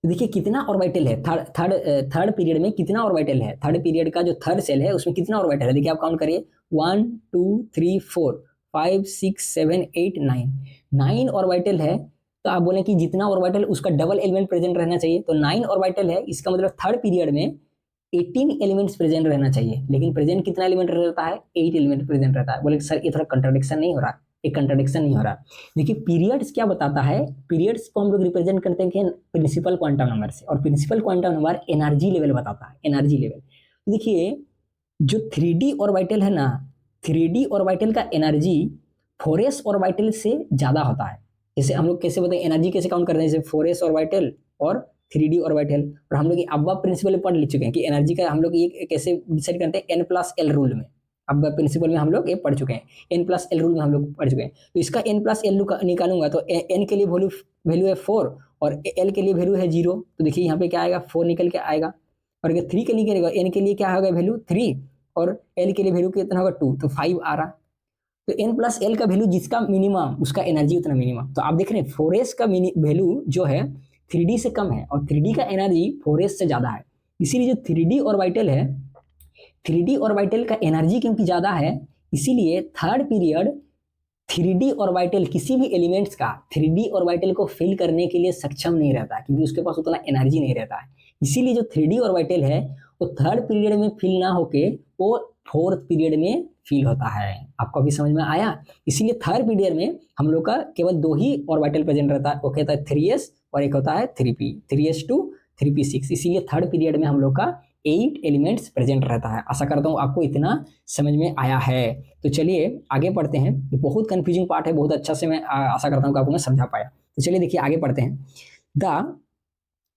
देखिए कितना ऑर्बिटल है थर्ड पीरियड में, कितना ऑर्बिटल है, थर्ड पीरियड का जो थर्ड सेल है उसमें कितना ऑर्बिटल है। देखिए आप काउंट करिए, 1 2 3 4 5 6 7 8 9, 9 ऑर्बिटल है। तो आप बोले कि जितना ऑर्बिटल उसका डबल एलिमेंट प्रेजेंट रहना चाहिए, तो 9 ऑर्बिटल है, इसका मतलब थर्ड पीरियड में 18 एलिमेंट्स प्रेजेंट रहना चाहिए। लेकिन प्रेजेंट कितना एलिमेंट रहता है, 8 एलिमेंट प्रेजेंट रहता है। बोले सर ये थोड़ा कंट्राडिक्शन नहीं हो रहा, एक कंट्राडिक्शन नहीं हो रहा। देखिए पीरियड्स क्या बताता है, पीरियड्स को हम लोग रिप्रेजेंट करते हैं प्रिंसिपल क्वांटम नंबर से, और principal quantum number energy level बताता है, एनर्जी लेवल। देखिए जो 3d ऑर्बिटल है ना, 3d ऑर्बिटल का एनर्जी 4s ऑर्बिटल से ज्यादा होता है। जैसे हम लोग कैसे बताएं एनर्जी कैसे काउंट करते हैं, जैसे 4s ऑर्बिटल और 3d ऑर्बिटल। और हम लोग अब्बा प्रिंसिपल पढ़ ले चुके हैं कि एनर्जी का हम लोग ये कैसे डिसाइड करते हैं, n+l रूल में। अब्बा प्रिंसिपल में हम लोग ये पढ़ चुके हैं, n+l रूल में हम लोग पढ़ चुके हैं। तो इसका n+l निकालूंगा तो n के लिए वैल्यू है 4 और l के लिए वैल्यू है 0। तो देखिए यहाँ पे क्या आएगा, 4 निकल के आएगा। और अगर 3 के लिए निकलेगा, n के लिए क्या होगा वैल्यू 3 और l के लिए वैल्यू कितना होगा 2, तो 5 आ रहा। तो n+l का वैल्यू जिसका मिनिमम उसका एनर्जी उतना मिनिमम। तो आप देख रहे हैं 4s का वैल्यू जो है 3d से कम है और 3d का एनर्जी 4s से ज्यादा है। इसीलिए जो 3d ऑर्बिटल है, 3d ऑर्बिटल का एनर्जी क्योंकि ज्यादा है, इसीलिए थर्ड पीरियड 3d ऑर्बिटल किसी भी एलिमेंट्स का 3d ऑर्बिटल को फिल करने के लिए सक्षम नहीं रहता, क्योंकि उसके पास उतना एनर्जी नहीं रहता है। इसीलिए जो 3d ऑर्बिटल है वो थर्ड पीरियड में फिल ना होके वो फोर्थ पीरियड में फील होता है। आपको अभी समझ में आया। इसीलिए थर्ड पीरियड में हम लोग का केवल 2 ही ऑर्बिटल प्रेजेंट रहता है, वो कहता है 3s और एक होता है 3p, 3s2 3p6। इसीलिए थर्ड पीरियड में हम लोग का 8 एलिमेंट्स प्रेजेंट रहता है। आशा करता हूँ आपको इतना समझ में आया है। तो चलिए आगे पढ़ते हैं, ये बहुत कंफ्यूजिंग पार्ट है, बहुत अच्छा से मैं आशा करता हूँ कि आपको मैं समझा पाया। तो चलिए देखिए आगे पढ़ते हैं।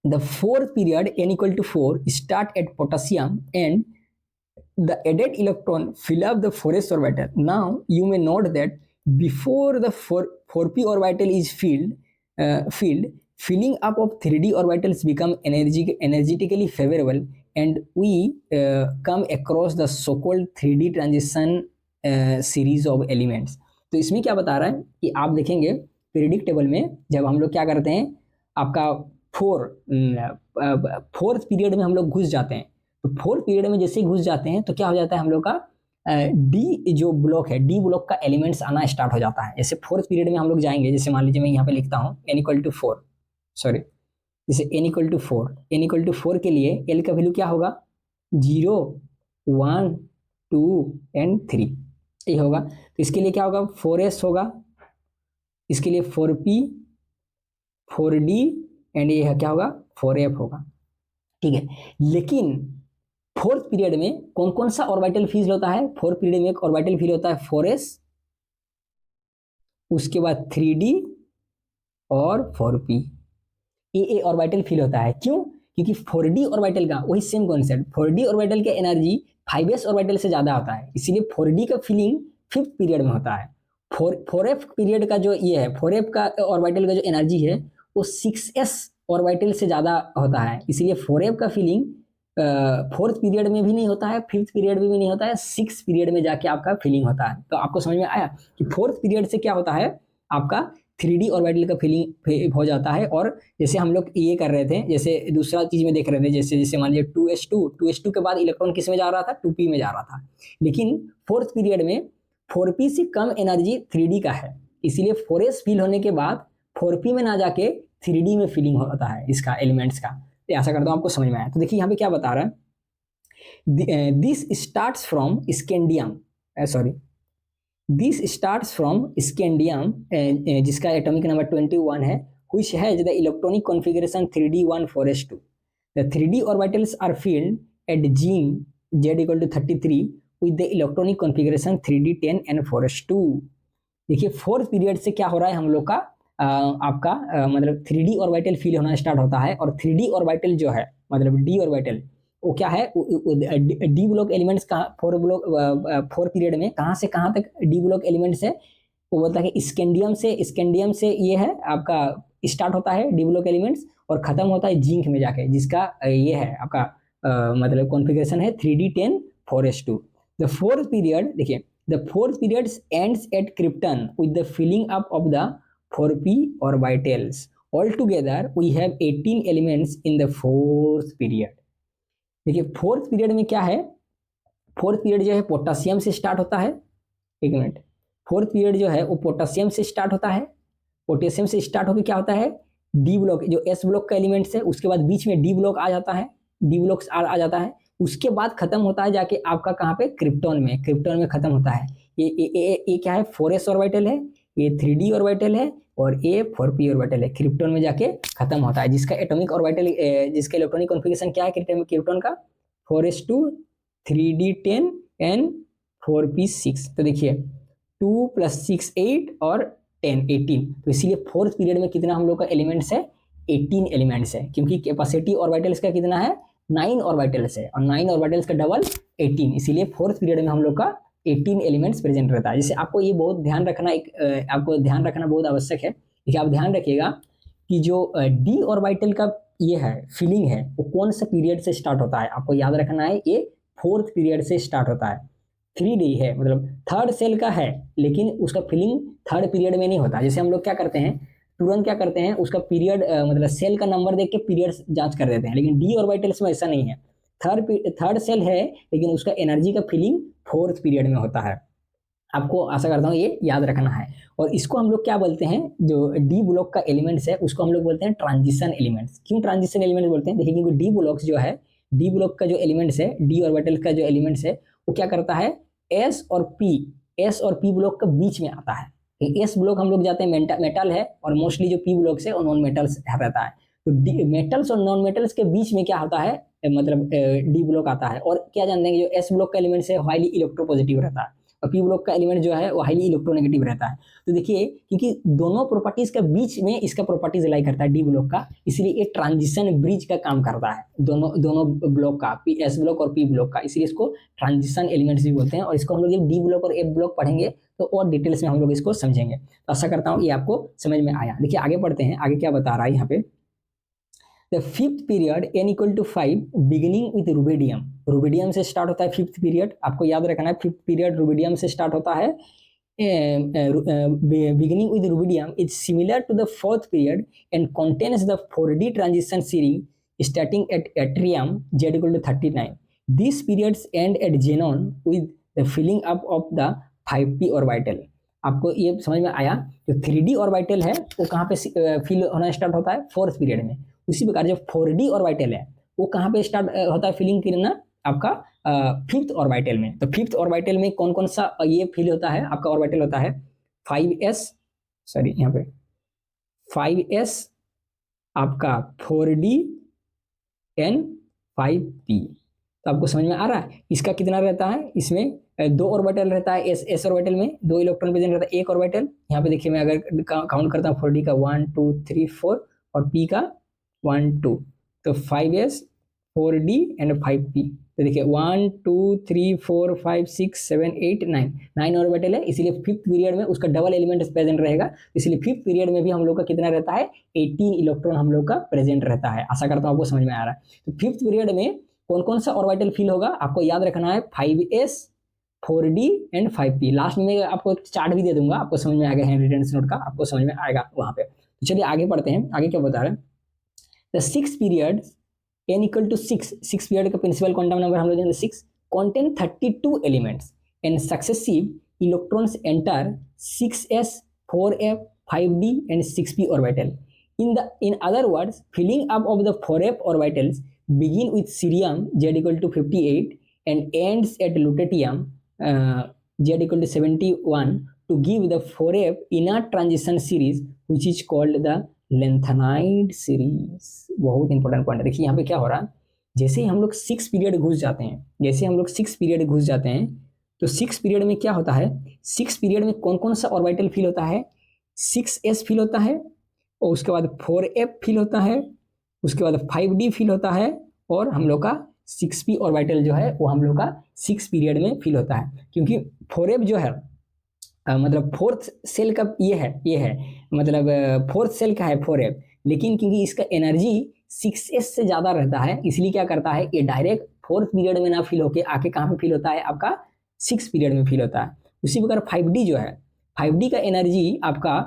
The fourth period n=4 start at potassium and the added electron fill up the 4s orbital. Now you may note that before the 4p orbital is filled, filling up of 3d orbitals become energetically favorable, and we come across the so-called 3d transition series of elements. तो इसमें क्या बता रहा है कि आप देखेंगे periodic table में जब हम लोग क्या करते हैं, आपका फोर्थ पीरियड में हम लोग घुस जाते हैं। तो फोर्थ पीरियड में जैसे ही घुस जाते हैं तो क्या हो जाता है, हम लोग का डी जो ब्लॉक है, डी ब्लॉक का एलिमेंट्स आना स्टार्ट हो जाता है। जैसे फोर्थ पीरियड में हम लोग जाएंगे, जैसे मान लीजिए मैं यहाँ पे लिखता हूँ n=4, सॉरी जैसे n=4 के लिए l का वैल्यू क्या होगा, 0 1 2 एंड 3 ये होगा। तो इसके लिए क्या होगा, 4s होगा, इसके लिए 4p 4d एंड ये क्या होगा 4f होगा, ठीक है। लेकिन फोर्थ पीरियड में कौन कौन सा ऑर्बिटल फील होता है, फोर्थ पीरियड में एक ऑर्बिटल फील होता है 4s, उसके बाद 3d और 4p, ये ऑर्बिटल फील होता है। क्यों, क्योंकि 4d ऑर्बिटल का वही सेम कॉन्सेप्ट, 4d ऑर्बिटल का एनर्जी 5s ऑर्बिटल से ज्यादा होता है, इसीलिए 4d का फीलिंग फिफ्थ पीरियड में होता है। 4f पीरियड का जो ये है, 4f का ऑर्बिटल का जो एनर्जी है वो 6s ऑर्बिटल से ज्यादा होता है, इसलिए 4f का फीलिंग फोर्थ पीरियड में भी नहीं होता है, फिफ्थ पीरियड में भी नहीं होता है, सिक्स पीरियड में जाके आपका फीलिंग होता है। तो आपको समझ में आया कि फोर्थ पीरियड से क्या होता है, आपका 3D ऑर्बिटल का फीलिंग हो जाता है। और जैसे हम लोग ये कर रहे थे, जैसे दूसरा चीज में देख रहे थे, जैसे जैसे मान लीजिए 2s2 के बाद इलेक्ट्रॉन किस में जा रहा था, 2p में जा रहा था। लेकिन फोर्थ पीरियड में 4p से कम एनर्जी 3D का है, इसीलिए 4s फील होने के बाद 4p में ना जाके 3D में फीलिंग होता है इसका एलिमेंट्स का। तो ऐसा करता हूँ आपको समझ में आया। तो देखिए यहाँ पे क्या बता रहा है, this starts from scandium, sorry this starts from scandium, जिसका एटॉमिक नंबर 21 है, which has the electronic configuration 3d14s2. The 3d orbitals are filled at z equal to 33 with the electronic configuration 3d10 and 4s2. देखिए fourth period से क्या हो रहा है हम लोग का, आपका मतलब 3D ऑर्बिटल फील होना स्टार्ट होता है। और 3D ऑर्बिटल जो है मतलब डी ऑर्बिटल, वो क्या है, डी ब्लॉक एलिमेंट्स का फोर पीरियड में कहाँ से कहाँ तक डी ब्लॉक एलिमेंट्स है, वो बोलता है कि स्कैंडियम से ये है आपका स्टार्ट होता है डी ब्लॉक एलिमेंट्स और खत्म होता है जिंक में जाके, जिसका ये है आपका मतलब कॉन्फ़िगरेशन है 3d10 4s2। The fourth period, देखिए the fourth period ends at krypton with the filling up of the 4p orbitals. Altogether we have 18 elements in the fourth period. देखिए फोर्थ पीरियड में क्या है, फोर्थ पीरियड जो है potassium से start होता है, एक मिनट, फोर्थ पीरियड जो है वो पोटेशियम से स्टार्ट होता है। पोटेशियम से स्टार्ट होकर क्या होता है, डी ब्लॉक जो एस ब्लॉक का एलिमेंट्स है, उसके बाद बीच में डी ब्लॉक आ जाता है, डी ब्लॉक आ जाता है, उसके बाद खत्म होता है जाके आपका कहाँ पे, क्रिप्टॉन में खत्म होता है। ये क्या है, 4s ऑर्बिटल है, ये 3d ऑर्बिटल है और ये 4p ऑर्बिटल है, क्रिप्टॉन में जाके खत्म होता है, जिसका एटॉमिक ऑर्बिटल जिसका इलेक्ट्रॉनिक कॉन्फ़िगरेशन क्या है क्रिप्टॉन का, 4s2 3d10 एंड 4p6। तो देखिए 2 + 6 8 और 10 18, तो इसीलिए फोर्थ पीरियड में कितना हम लोग का एलिमेंट्स है, 18 एलिमेंट्स है, क्योंकि कैपेसिटी ऑर्बिटल्स का कितना है, 9 ऑर्बिटल्स है और 9 ऑर्बिटल्स का डबल 18, इसीलिए फोर्थ पीरियड में हम लोग का 18 एलिमेंट्स प्रेजेंट रहता है। जैसे आपको ये बहुत ध्यान रखना, आपको ध्यान रखना बहुत आवश्यक है। देखिए आप ध्यान रखिएगा कि जो डी ऑर्बिटल का ये है फीलिंग है, वो कौन सा पीरियड से स्टार्ट होता है, आपको याद रखना है, ये फोर्थ पीरियड से स्टार्ट होता है। 3D है मतलब थर्ड सेल का है, लेकिन उसका फीलिंग थर्ड पीरियड में नहीं होता। जैसे हम लोग क्या करते हैं, तुरंत क्या करते हैं, उसका पीरियड मतलब सेल का नंबर देख के पीरियड जांच कर देते हैं, लेकिन डी ऑर्बिटल्स में ऐसा नहीं है। थर्ड सेल है लेकिन उसका एनर्जी का फीलिंग फोर्थ पीरियड में होता है। आपको आशा करता हूँ ये याद रखना है। और इसको हम लोग क्या बोलते हैं, जो डी ब्लॉक का एलिमेंट्स है उसको हम लोग बोलते हैं ट्रांजिशन एलिमेंट्स। क्यों ट्रांजिशन एलिमेंट्स बोलते हैं, देखिए क्योंकि डी ब्लॉक्स जो है, डी ब्लॉक का जो एलिमेंट्स है, डी ऑर्बिटल का जो एलिमेंट्स है, वो क्या करता है, एस और पी ब्लॉक के बीच में आता है। एस ब्लॉक हम लोग जाते हैं मेटल है, और मोस्टली जो पी ब्लॉक्स है वो नॉन मेटल्स रहता है। तो मेटल्स और नॉन मेटल्स के बीच में क्या होता है, मतलब डी ब्लॉक आता है। और क्या जानते हैं कि जो एस ब्लॉक का एलिमेंट्स है हाईली इलेक्ट्रोपॉजिटिव रहता है, और पी ब्लॉक का एलिमेंट जो है वो हाईली इलेक्ट्रोनेगेटिव रहता है। तो देखिए क्योंकि दोनों प्रॉपर्टीज के बीच में इसका प्रॉपर्टीज लाई करता है डी ब्लॉक का, इसलिए ये ट्रांजिशन ब्रिज का काम करता है दोनों ब्लॉक का, एस ब्लॉक और पी ब्लॉक का, इसलिए इसको ट्रांजिशन एलिमेंट्स भी बोलते हैं। और इसको हम लोग डी ब्लॉक और एफ ब्लॉक पढ़ेंगे तो और डिटेल्स में हम लोग इसको समझेंगे। तो आशा करता हूँ ये आपको समझ में आया। देखिए आगे पढ़ते हैं, आगे क्या बता रहा है यहाँ पे, the fifth period n = 5 beginning with rubidium. Rubidium से स्टार्ट होता है फिफ्थ पीरियड, आपको याद रखना है फिफ्थ पीरियड रुबिडियम से स्टार्ट होता है। beginning with rubidium is similar to the fourth period and contains the 4D transition series starting at yttrium Z = 39. These periods end at xenon with the filling up of the 5p orbital. आपको ये समझ में आया, जो 3D orbital है वो कहाँ पे फिल होना स्टार्ट होता है, फोर्थ पीरियड में। उसी प्रकार जो 4D ऑर्बिटल है वो कहाँ पे स्टार्ट होता है फिलिंग करना, आपका फिफ्थ ऑर्बिटल में। तो फिफ्थ ऑर्बिटल में कौन कौन सा ये फिल होता है, आपका ऑर्बिटल होता है 5s, सॉरी यहाँ पे 5s, आपका 4D एंड 5p। तो आपको समझ में आ रहा है, इसका कितना रहता है, इसमें 2 ऑर्बिटल रहता है, एस ऑर्बिटल में 2 इलेक्ट्रॉन प्रेजेंट रहता है, एक ऑर्बिटल यहाँ पे देखिए मैं अगर काउंट करता हूँ 4D का 1 2 3 4 और p का 1 2, तो 5s 4D एंड 5p। तो देखिए 1 2 3 4 5 6 7 8 9 ऑर्बिटल है, इसीलिए फिफ्थ पीरियड में उसका डबल एलिमेंट प्रेजेंट रहेगा, इसलिए फिफ्थ पीरियड में भी हम लोग का कितना रहता है, 18 इलेक्ट्रॉन हम लोग का प्रेजेंट रहता है। आशा करता हूँ आपको समझ में आ रहा है। तो फिफ्थ पीरियड में कौन कौन सा ऑर्बिटल फिल होगा, आपको याद रखना है 5s 4D and 5P। Last में मैं आपको एक चार्ट भी दे दूंगा, आपको समझ में आएगा, हैंड रिटेंस नोट का आपको समझ में आएगा वहां पे। तो चलिए आगे पढ़ते हैं, आगे क्या बता रहे हैं। The 6 period n equal to 6 period का प्रिंसिपल क्वांटम नंबर हम लोग जानेंगे 6, contain 32 elements and successive electrons enter 6s, 4f, 5d and 6p orbital. In other words, filling up of the 4f orbitals begin with cerium Z equal to 58 and ends at lutetium Z equal to 71 to give the 4f inert transition series which is called the lanthanide series। बहुत important point है। देखिए यहाँ पे क्या हो रहा है, जैसे ही हम लोग 6 पीरियड घुस जाते हैं, जैसे हम लोग 6 पीरियड घुस जाते हैं तो 6 पीरियड में क्या होता है, 6 पीरियड में कौन कौन सा ऑर्बिटल फील होता है, 6s फील होता है, और उसके बाद 4f फील होता है, उसके बाद 5d फील होता है, और हम लोग का 6p ऑर्बिटल जो है वो हम लोग का 6 पीरियड में फील होता है। क्योंकि 4f जो है मतलब फोर्थ सेल का ये है मतलब फोर्थ सेल का है 4f, लेकिन क्योंकि इसका एनर्जी 6s से ज़्यादा रहता है, इसलिए क्या करता है, ये डायरेक्ट फोर्थ पीरियड में ना फील होके आके कहाँ पे फील होता है, आपका 6 पीरियड में फील होता है। उसी प्रकार 5d जो है, 5d का एनर्जी आपका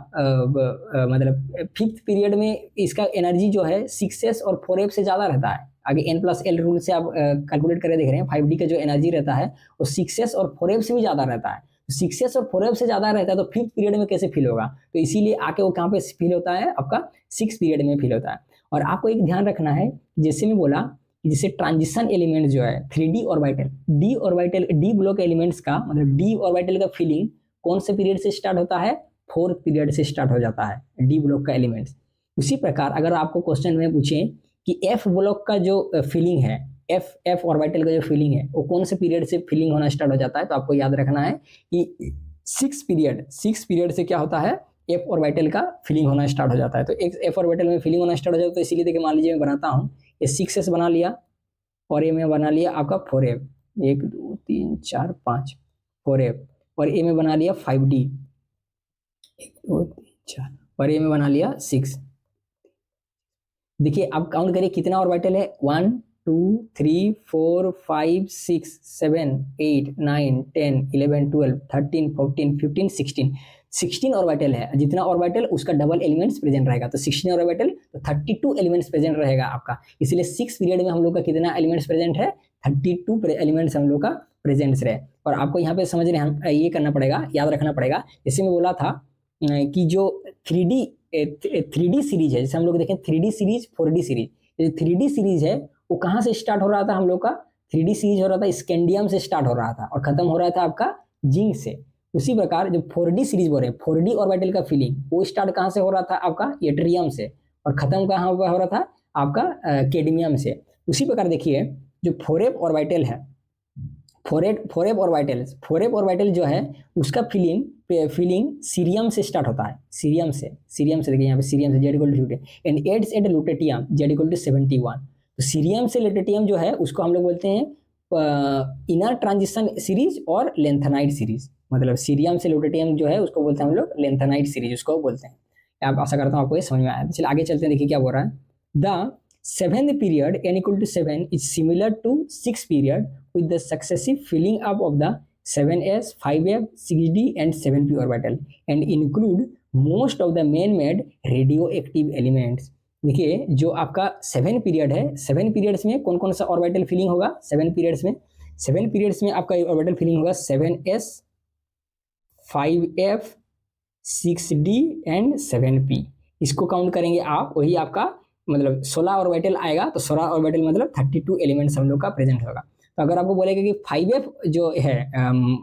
मतलब फिफ्थ पीरियड में इसका एनर्जी जो है 6s और 4f से ज़्यादा रहता है। आगे n+l रूल से आप कैलकुलेट करके देख रहे हैं, 5d का जो एनर्जी रहता है वो 6s और 4f से भी ज़्यादा रहता है। 6s और 4f से ज़्यादा रहता है तो फिफ्थ पीरियड में कैसे फील होगा, तो इसीलिए आके वो कहाँ पे फील होता है, आपका 6 पीरियड में फील होता है। और आपको एक ध्यान रखना है, जैसे मैं बोला जैसे ट्रांजिशन एलिमेंट जो है 3D orbital, D block elements का मतलब डी ऑर्बिटल का फीलिंग कौन से पीरियड से स्टार्ट होता है, फोर्थ पीरियड से स्टार्ट हो जाता है डी ब्लॉक का एलिमेंट्स। उसी प्रकार अगर आपको क्वेश्चन में पूछें कि एफ ब्लॉक का जो फीलिंग है, एफ ऑर्बिटल का जो फीलिंग है वो कौन से पीरियड से फीलिंग होना स्टार्ट हो जाता है, तो आपको याद रखना है कि 6 पीरियड से क्या होता है, एफ ऑर्बिटल का फीलिंग होना स्टार्ट हो जाता है। तो एक एफ ऑर्बिटल में फीलिंग होना स्टार्ट हो जाता है, तो इसीलिए देखिए मान लीजिए मैं बनाता हूँ, ये 6s बना लिया और ये मैं बना लिया आपका 4f, 1 2 3 4 5 4f, और ये मैं बना लिया 5d 1 2 3 4, और ये मैं बना लिया 6। देखिए अब काउंट करिए कितना ऑर्बिटल है, 1 2 3 4 5 6 7 8 9 10 11 12 13 14 15 16 ऑर्बिटल है। जितना ऑर्बिटल उसका डबल एलिमेंट्स प्रेजेंट रहेगा, तो 16 ऑर्बिटल तो 32 एलिमेंट्स प्रेजेंट रहेगा आपका। इसलिए 6 पीरियड में हम लोग का कितना एलिमेंट्स प्रेजेंट है, 32 एलिमेंट्स हम लोग का प्रेजेंट रहे। और आपको यहाँ पे समझ रहे हैं ये करना पड़ेगा, याद रखना पड़ेगा, जैसे मैं बोला था कि जो 3D सीरीज है, जैसे हम लोग देखें 3D सीरीज 4D सीरीज, जो 3D सीरीज है वो कहाँ से स्टार्ट हो रहा था, हम लोग का 3D सीरीज हो रहा था स्कैंडियम से स्टार्ट हो रहा था और खत्म हो रहा था आपका जिंक से। उसी प्रकार जो 4D सीरीज बोल रहे हैं, 4D ऑर्बिटल का फीलिंग वो स्टार्ट कहाँ से हो रहा था, आपका यट्रियम से, और खत्म कहाँ हो रहा था, आपका कैडमियम से। उसी प्रकार देखिए जो 4f ऑर्बिटल है, 4f ऑर्बिटल जो है उसका फीलिंग सीरियम से स्टार्ट होता है, सीरियम से देखिए यहाँ पे सीरियम से Z equal to 50 and ends at lutetium Z equal to 71। तो सीरियम से लुटेटियम जो है उसको हम लोग बोलते हैं इनर ट्रांजिशन सीरीज और लेंथेनाइड सीरीज। मतलब सीरियम से लुटेटियम जो है उसको बोलते हैं हम लोग लेंथेनाइड सीरीज, उसको बोलते हैं। आप आशा करता हूँ आपको ये समझ में आया। चलिए आगे चलते हैं, देखिए क्या बोल रहा है। The 7th period n equal to 7 is similar to 6 period with the successive filling up of the 7s, 5f, 6d and 7p orbital and include most of the man-made radioactive elements। देखिए जो आपका 7 period है, 7 periods में कौन कौन सा orbital filling होगा, 7 periods में आपका ऑर्बिटल फिलिंग होगा 7s, 5f, 6d and 7p। इसको काउंट करेंगे आप, वही आपका मतलब 16 ऑर्बिटल आएगा। तो 16 ऑर्बिटल मतलब 32 एलिमेंट्स हम लोग का प्रेजेंट होगा। तो अगर आपको बोलेगा कि 5f जो है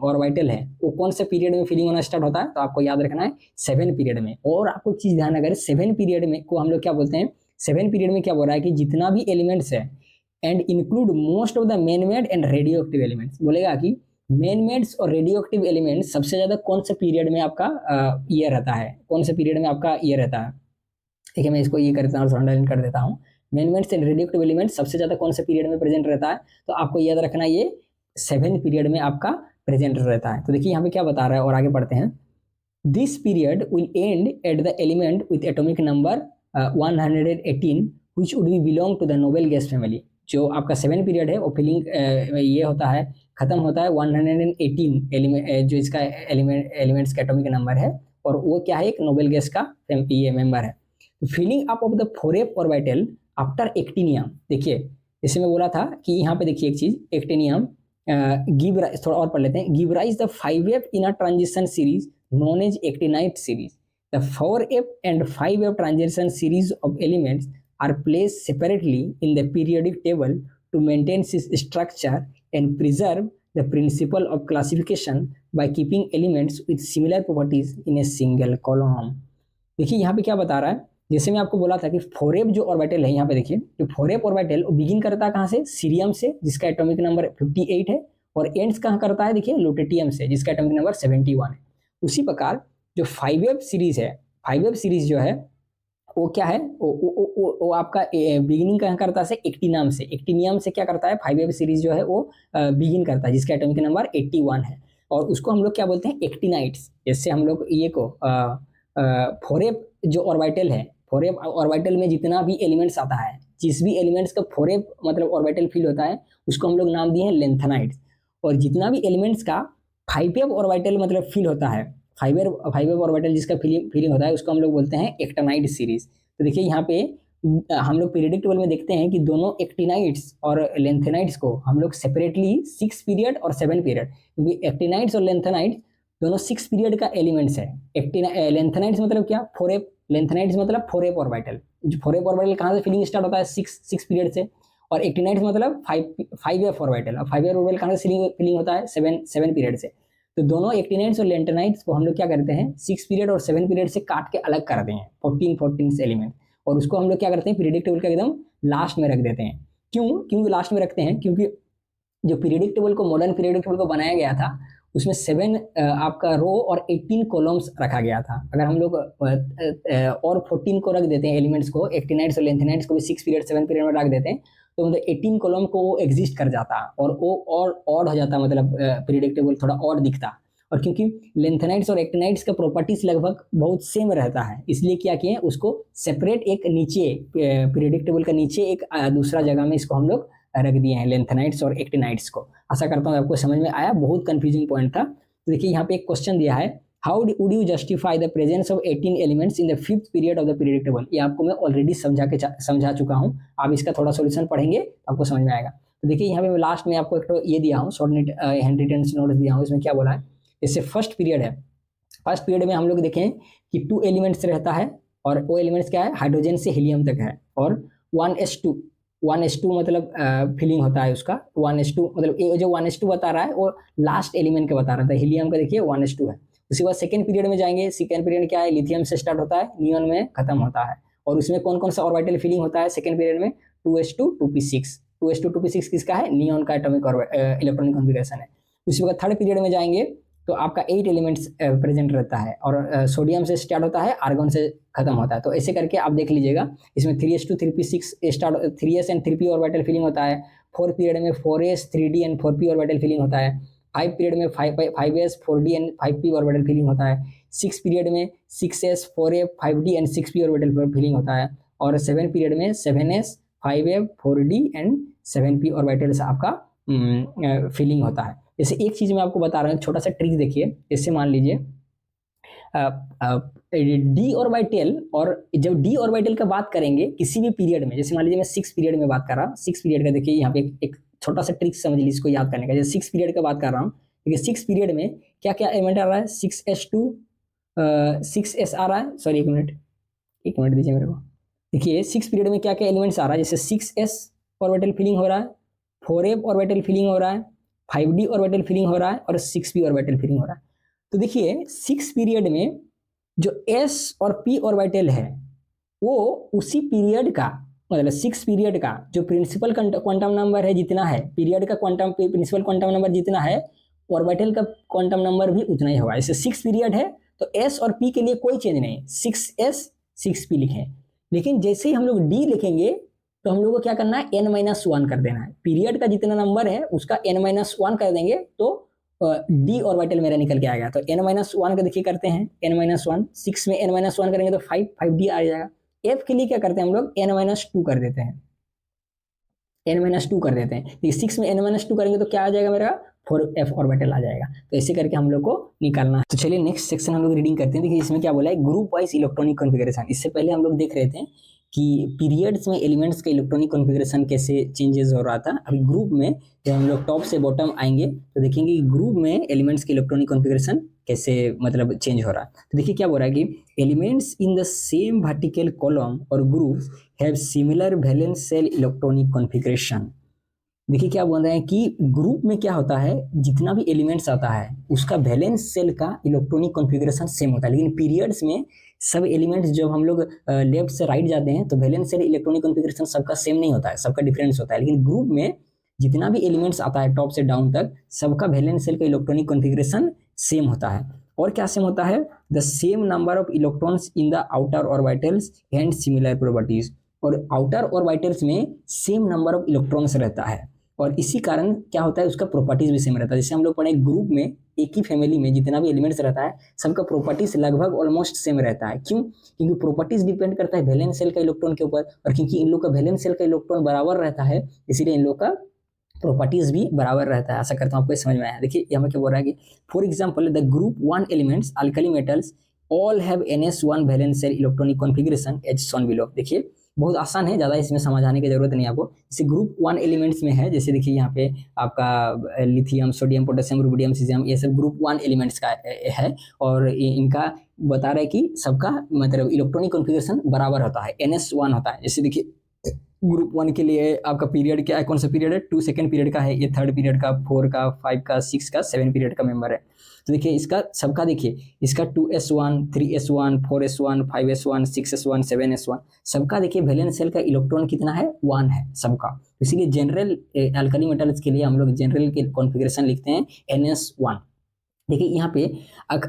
ऑर्बिटल है वो कौन से पीरियड में फीलिंग होना स्टार्ट होता है, तो आपको याद रखना है 7 पीरियड में। और आपको चीज ध्यान अगर 7 पीरियड में को हम लोग क्या बोलते हैं, 7 पीरियड में क्या बोल रहा है कि जितना भी एलिमेंट्स है and include most of the man made and radio active elements, बोलेगा कि मैन मेड्स और रेडियो एक्टिव एलिमेंट्स सबसे ज्यादा कौन से पीरियड में आपका ये रहता है, कौन से पीरियड में आपका ये रहता है। ठीक है, मैं इसको ये करता हूँ, अंडरलाइन कर देता हूँ। मैनमेंट्स एंड रेडियोएक्टिव एलिमेंट्स सबसे ज्यादा कौन से पीरियड में प्रेजेंट रहता है, तो आपको याद रखना ये 7 पीरियड में आपका प्रेजेंट रहता है। तो देखिए यहाँ पे क्या बता रहा है और आगे पढ़ते हैं। This period will end at the element with atomic number 118 which would be belong to the noble gas family. जो आपका 7 पीरियड है वो फिलिंग ये होता है, खत्म होता है 118 एलिमेंट, जो इसका एलिमेंट्स का एटॉमिक नंबर है, और वो क्या है, एक नोबेल गैस का ये मेंबर है। Filling up of the 4f orbital after actinium, देखिए जैसे मैं बोला था कि यहाँ पे देखिए एक चीज, एक्टिनियम गिव राइज, थोड़ा और पढ़ लेते हैं, give rise the 5f in a transition series known as actinide series. The 4f and 5f transition series of elements are placed separately in the periodic table to maintain its structure and preserve the principle of classification by keeping elements with similar properties in a single column। देखिए यहाँ पे क्या बता रहा है, जैसे मैं आपको बोला था कि 4f जो ऑर्बिटल है, यहाँ पे देखिए जो 4f ऑर्बिटल बिगिन करता है कहाँ से, सीरियम से, जिसका एटॉमिक नंबर 58 है, और एंड्स कहाँ करता है, देखिए लुटेटियम से, जिसका एटॉमिक नंबर 71 है। उसी प्रकार जो 5f सीरीज है, 5f सीरीज जो है वो क्या है, वो आपका बिगिनिंग कहाँ करता है, एक्टिनियम से, एक्टिनियम से क्या करता है, 5f सीरीज जो है वो बिगिन करता है, जिसका एटॉमिक नंबर 81 है, और उसको हम लोग क्या बोलते हैं, एक्टिनाइट्स। जैसे हम लोग ये को 4f जो ऑर्बिटल है, 4f ऑर्बिटल में जितना भी एलिमेंट्स आता है, जिस भी एलिमेंट्स का 4f मतलब ऑर्बिटल फिल होता है, उसको हम लोग नाम दिए हैं लेंथेनाइट्स, और जितना भी एलिमेंट्स का 5f ऑर्बिटल मतलब फिल होता है, 5f ऑर्बिटल जिसका फिलिंग होता है, उसको हम लोग बोलते हैं एक्टिनाइट सीरीज। तो देखिए यहाँ पे हम लोग पीरियडिक टेबल में देखते हैं कि दोनों एक्टिनाइट्स और लेंथेनाइट्स को हम लोग सेपरेटली 6 पीरियड और 7 पीरियड, क्योंकि एक्टिनाइट्स और लेंथेनाइट्स दोनों 6 पीरियड का एलिमेंट्स है। लेंथेनाइट्स मतलब क्या, 4f, लेंथेनाइट्स मतलब 4f ऑर्बिटल, जो 4f ऑर्बिटल कहाँ से फिलिंग स्टार्ट होता है, 6 पीरियड से, और एक्टिनाइट्स मतलब 5f ऑर्बिटल, और 5f ऑर्बिटल कहाँ से फिलिंग होता है, 7 पीरियड से। तो दोनों एक्टिनाइट्स और लेंथेनाइट्स को हम लोग क्या करते हैं, 6 पीरियड और 7 पीरियड से काट के अलग करते हैं, 14 एलिमेंट, और उसको हम लोग क्या करते हैं, पीरियडिक टेबल का एकदम लास्ट में रख देते हैं। क्यों लास्ट में रखते हैं, क्योंकि जो पीरियडिक टेबल को, मॉडर्न पीरियडिक टेबल को बनाया गया था, उसमें 7 आपका रो और 18 कॉलम्स रखा गया था। अगर हम लोग और 14 को रख देते हैं एलिमेंट्स को, एक्टिनाइट्स और लेंथेनाइट्स को भी 6 पीरियड 7 पीरियड में रख देते हैं, तो मतलब 18 कॉलम को वो एग्जिस्ट कर जाता, और वो और ऑड हो जाता, मतलब पीरियडिक टेबल थोड़ा ऑड दिखता। और क्योंकि लेंथेनाइट्स और एक्टिनाइट्स का प्रॉपर्टीज लगभग बहुत सेम रहता है, इसलिए क्या किए, उसको सेपरेट एक नीचे पीरियडिक टेबल का नीचे एक दूसरा जगह में इसको हम लोग रख दिए हैं, लेंथेनाइट्स और एक्टिनाइट्स को। आशा करता हूँ आपको समझ में आया, बहुत कंफ्यूजिंग पॉइंट था। तो देखिए यहाँ पे एक क्वेश्चन दिया है, how would you justify the presence of 18 elements in the 5th period of the periodic table. ये आपको मैं ऑलरेडी समझा चुका हूँ, आप इसका थोड़ा सोल्यूशन पढ़ेंगे आपको समझ में आएगा। तो देखिए यहाँ पे मैं लास्ट में आपको एक तो ये दिया हूँ, शॉर्ट हैंडरिटन नोट्स दिया हूँ, इसमें क्या बोला है, इससे फर्स्ट पीरियड है, फर्स्ट पीरियड में हम लोग देखें कि 2 एलिमेंट्स रहता है, और वो एलिमेंट्स क्या है, हाइड्रोजन से हीलियम तक है, और 1s2 मतलब फिलिंग होता है उसका, 1s2 मतलब ये जो 1s2 बता रहा है वो लास्ट एलिमेंट का बता रहा था, हीलियम का देखिए 1s2 है। उसके बाद सेकेंड पीरियड में जाएंगे, सेकेंड पीरियड क्या है, लिथियम से स्टार्ट होता है, नियॉन में खत्म होता है, और उसमें कौन कौन सा ऑर्बिटल फिलिंग होता है सेकेंड पीरियड में, 2s2 2p6, 2s2 2p6 किसका है, नियॉन का एटॉमिक इलेक्ट्रॉनिक कॉन्फ़िगरेशन है। उसके बाद थर्ड पीरियड में जाएंगे तो आपका 8 एलिमेंट्स प्रेजेंट रहता है, और सोडियम से स्टार्ट होता है, आर्गन से खत्म होता है। तो ऐसे करके आप देख लीजिएगा, इसमें 3s2 3p6 start, 3s and 3p orbital filling होता है, 4 पीरियड में 4s 3d and 4p orbital filling होता है, 5 पीरियड में 5s 4d and 5p orbital filling होता है, 6 पीरियड में 6s 4f 5d and 6p orbital filling होता है, और 7 पीरियड में 7s 5f 4d and 7p orbital से आपका फिलिंग होता है। जैसे एक चीज मैं आपको बता रहा हूँ, छोटा सा ट्रिक देखिए, जैसे मान लीजिए डी ऑर्बिटल, और जब डी ऑर्बिटल का बात करेंगे किसी भी पीरियड में, जैसे मान लीजिए मैं 6 पीरियड में बात कर रहा हूँ, 6 पीरियड का देखिए यहाँ पे एक छोटा सा ट्रिक समझ लीजिए इसको याद करने का। जैसे 6 पीरियड का बात कर रहा हूँ, देखिए 6 पीरियड में क्या क्या एलिमेंट आ रहा है, 6s2 6s आ रहा है, सॉरी एक मिनट दीजिए मेरे को। देखिए 6 पीरियड में क्या क्या एलिमेंट्स आ रहा है, जैसे 6s ऑर्बिटल फिलिंग हो रहा है, 4f ऑर्बिटल फिलिंग हो रहा है, 5d ऑर्बिटल फिलिंग हो रहा है, और 6p ऑर्बिटल फिलिंग हो रहा है। तो देखिए 6 पीरियड में जो s और p ऑर्बिटल है वो उसी पीरियड का, मतलब 6 पीरियड का जो प्रिंसिपल क्वांटम नंबर है जितना है, पीरियड का क्वांटम प्रिंसिपल क्वांटम नंबर जितना है, ऑर्बिटल का क्वांटम नंबर भी उतना ही होगा। जैसे 6 पीरियड है तो s और p के लिए कोई चेंज नहीं, 6s 6p लिखें, लेकिन जैसे ही हम लोग d लिखेंगे तो हम लोग को क्या करना है, n-1 कर देना है, पीरियड का जितना नंबर है उसका n-1 कर देंगे तो डी ऑर्बिटल मेरा निकल के आएगा। तो n-1 का देखिए करते हैं, n-1 6 में n-1 करेंगे तो 5d आ जाएगा। f के लिए क्या करते हैं हम लोग, n-2 कर देते हैं, n-2 कर देते हैं, तो 6 में n-2 करेंगे तो क्या आ जाएगा मेरा 4f ऑर्बिटल आ जाएगा। तो ऐसे करके हम लोग को निकालना है। तो चलिए नेक्स्ट सेक्शन हम लोग रीडिंग करते हैं। देखिए इसमें क्या बोला है, ग्रुप वाइज इलेक्ट्रॉनिक कॉन्फ़िगरेशन। इससे पहले हम लोग देख रहे थे कि पीरियड्स में एलिमेंट्स का इलेक्ट्रॉनिक कॉन्फ़िगरेशन कैसे चेंजेस हो रहा था। अभी ग्रुप में जब हम लोग टॉप से बॉटम आएंगे तो देखेंगे कि ग्रुप में एलिमेंट्स के इलेक्ट्रॉनिक कॉन्फ़िगरेशन कैसे मतलब चेंज हो रहा है। तो देखिए क्या बोल रहा है कि elements in the same vertical column और group have similar valence shell electronic configuration. देखिए क्या बोल रहे हैं कि ग्रुप में क्या होता है, जितना भी एलिमेंट्स आता है उसका वैलेंस शेल का इलेक्ट्रॉनिक कॉन्फ़िगरेशन सेम होता है, लेकिन पीरियड्स में सब एलिमेंट्स जब हम लोग लेफ्ट से राइट जाते हैं तो वैलेंस शेल इलेक्ट्रॉनिक कॉन्फ़िगरेशन सबका सेम नहीं होता है, सबका डिफरेंस होता है। लेकिन ग्रुप में जितना भी एलिमेंट्स आता है टॉप से डाउन तक सबका वैलेंस शेल का इलेक्ट्रॉनिक कॉन्फ़िगरेशन सेम होता है। और क्या सेम होता है, the same number of electrons in the outer orbitals and similar properties. और आउटर ऑर्बिटल्स में सेम नंबर ऑफ इलेक्ट्रॉन्स रहता है और इसी कारण क्या होता है उसका प्रॉपर्टीज भी सेम रहता है। जैसे हम लोग पढ़े ग्रुप में एक ही फैमिली में जितना भी एलिमेंट्स रहता है सबका प्रॉपर्टीज लगभग ऑलमोस्ट सेम रहता है। क्यों? क्योंकि प्रॉपर्टीज डिपेंड करता है वैलेंस शेल का इलेक्ट्रॉन के ऊपर, और क्योंकि इन लोग का वैलेंस शेल का इलेक्ट्रॉन बराबर रहता है इसीलिए इन लोग का प्रॉपर्टीज भी बराबर रहता है। आशा करता हूँ आपको समझ में आया। देखिए यहाँ क्या बोल रहा है कि for example the group 1 elements alkali metals all have NS1 valence shell electronic configuration as shown below. देखिए बहुत आसान है, ज़्यादा इसमें समझाने की जरूरत नहीं आपको। जैसे ग्रुप 1 एलिमेंट्स में है, जैसे देखिए यहाँ पे आपका lithium, sodium, potassium, rubidium, caesium, ये सब ग्रुप 1 एलिमेंट्स का है और इनका बता रहा है कि सबका मतलब इलेक्ट्रॉनिक कॉन्फ़िगरेशन बराबर होता है, NS1 होता है। जैसे देखिए ग्रुप 1 के लिए आपका पीरियड क्या है, कौन सा पीरियड है, 2 सेकंड पीरियड का है, ये 3rd पीरियड का, 4 का, 5 का, 6 का, 7 पीरियड का मेंबर है। तो देखिए इसका सबका देखिए इसका 2s1, 3s1, 4s1, 5s1, 6s1, 7s1 सबका देखिए वैलेंस शेल का इलेक्ट्रॉन कितना है, 1 है सबका। इसीलिए जनरल अल्कली मेटल्स के लिए हम लोग जनरल के कॉन्फ़िगरेशन लिखते हैं NS1। देखिए यहाँ पे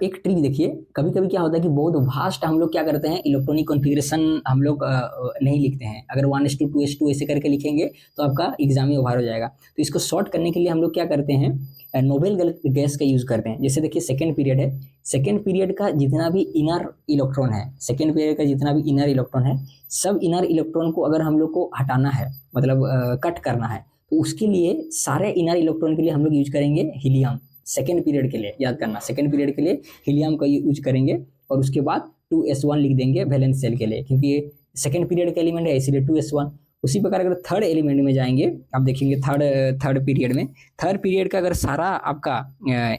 एक ट्रिक देखिए, कभी कभी क्या होता है कि बहुत वास्ट हम लोग क्या करते हैं इलेक्ट्रॉनिक कॉन्फ़िगरेशन हम लोग नहीं लिखते हैं। अगर 1s2 2s2 ऐसे करके लिखेंगे तो आपका एग्जाम में ओवर हो जाएगा। तो इसको शॉर्ट करने के लिए हम लोग क्या करते हैं, नोबेल गैस का यूज करते हैं। जैसे देखिए सेकेंड पीरियड है, सेकेंड पीरियड का जितना भी इनर इलेक्ट्रॉन है, सेकेंड पीरियड का जितना भी इनर इलेक्ट्रॉन है, सब इनर इलेक्ट्रॉन को अगर हम लोग को हटाना है मतलब कट करना है तो उसके लिए सारे इनर इलेक्ट्रॉन के लिए हम लोग यूज करेंगे हीलियम। सेकेंड पीरियड के लिए याद करना, सेकेंड पीरियड के लिए हीलियम का यूज करेंगे और उसके बाद 2s1 लिख देंगे वैलेंस शेल के लिए, क्योंकि ये सेकेंड पीरियड का एलिमेंट है इसलिए 2s1। उसी प्रकार अगर थर्ड एलिमेंट में जाएंगे आप देखेंगे थर्ड पीरियड में, थर्ड पीरियड का अगर सारा आपका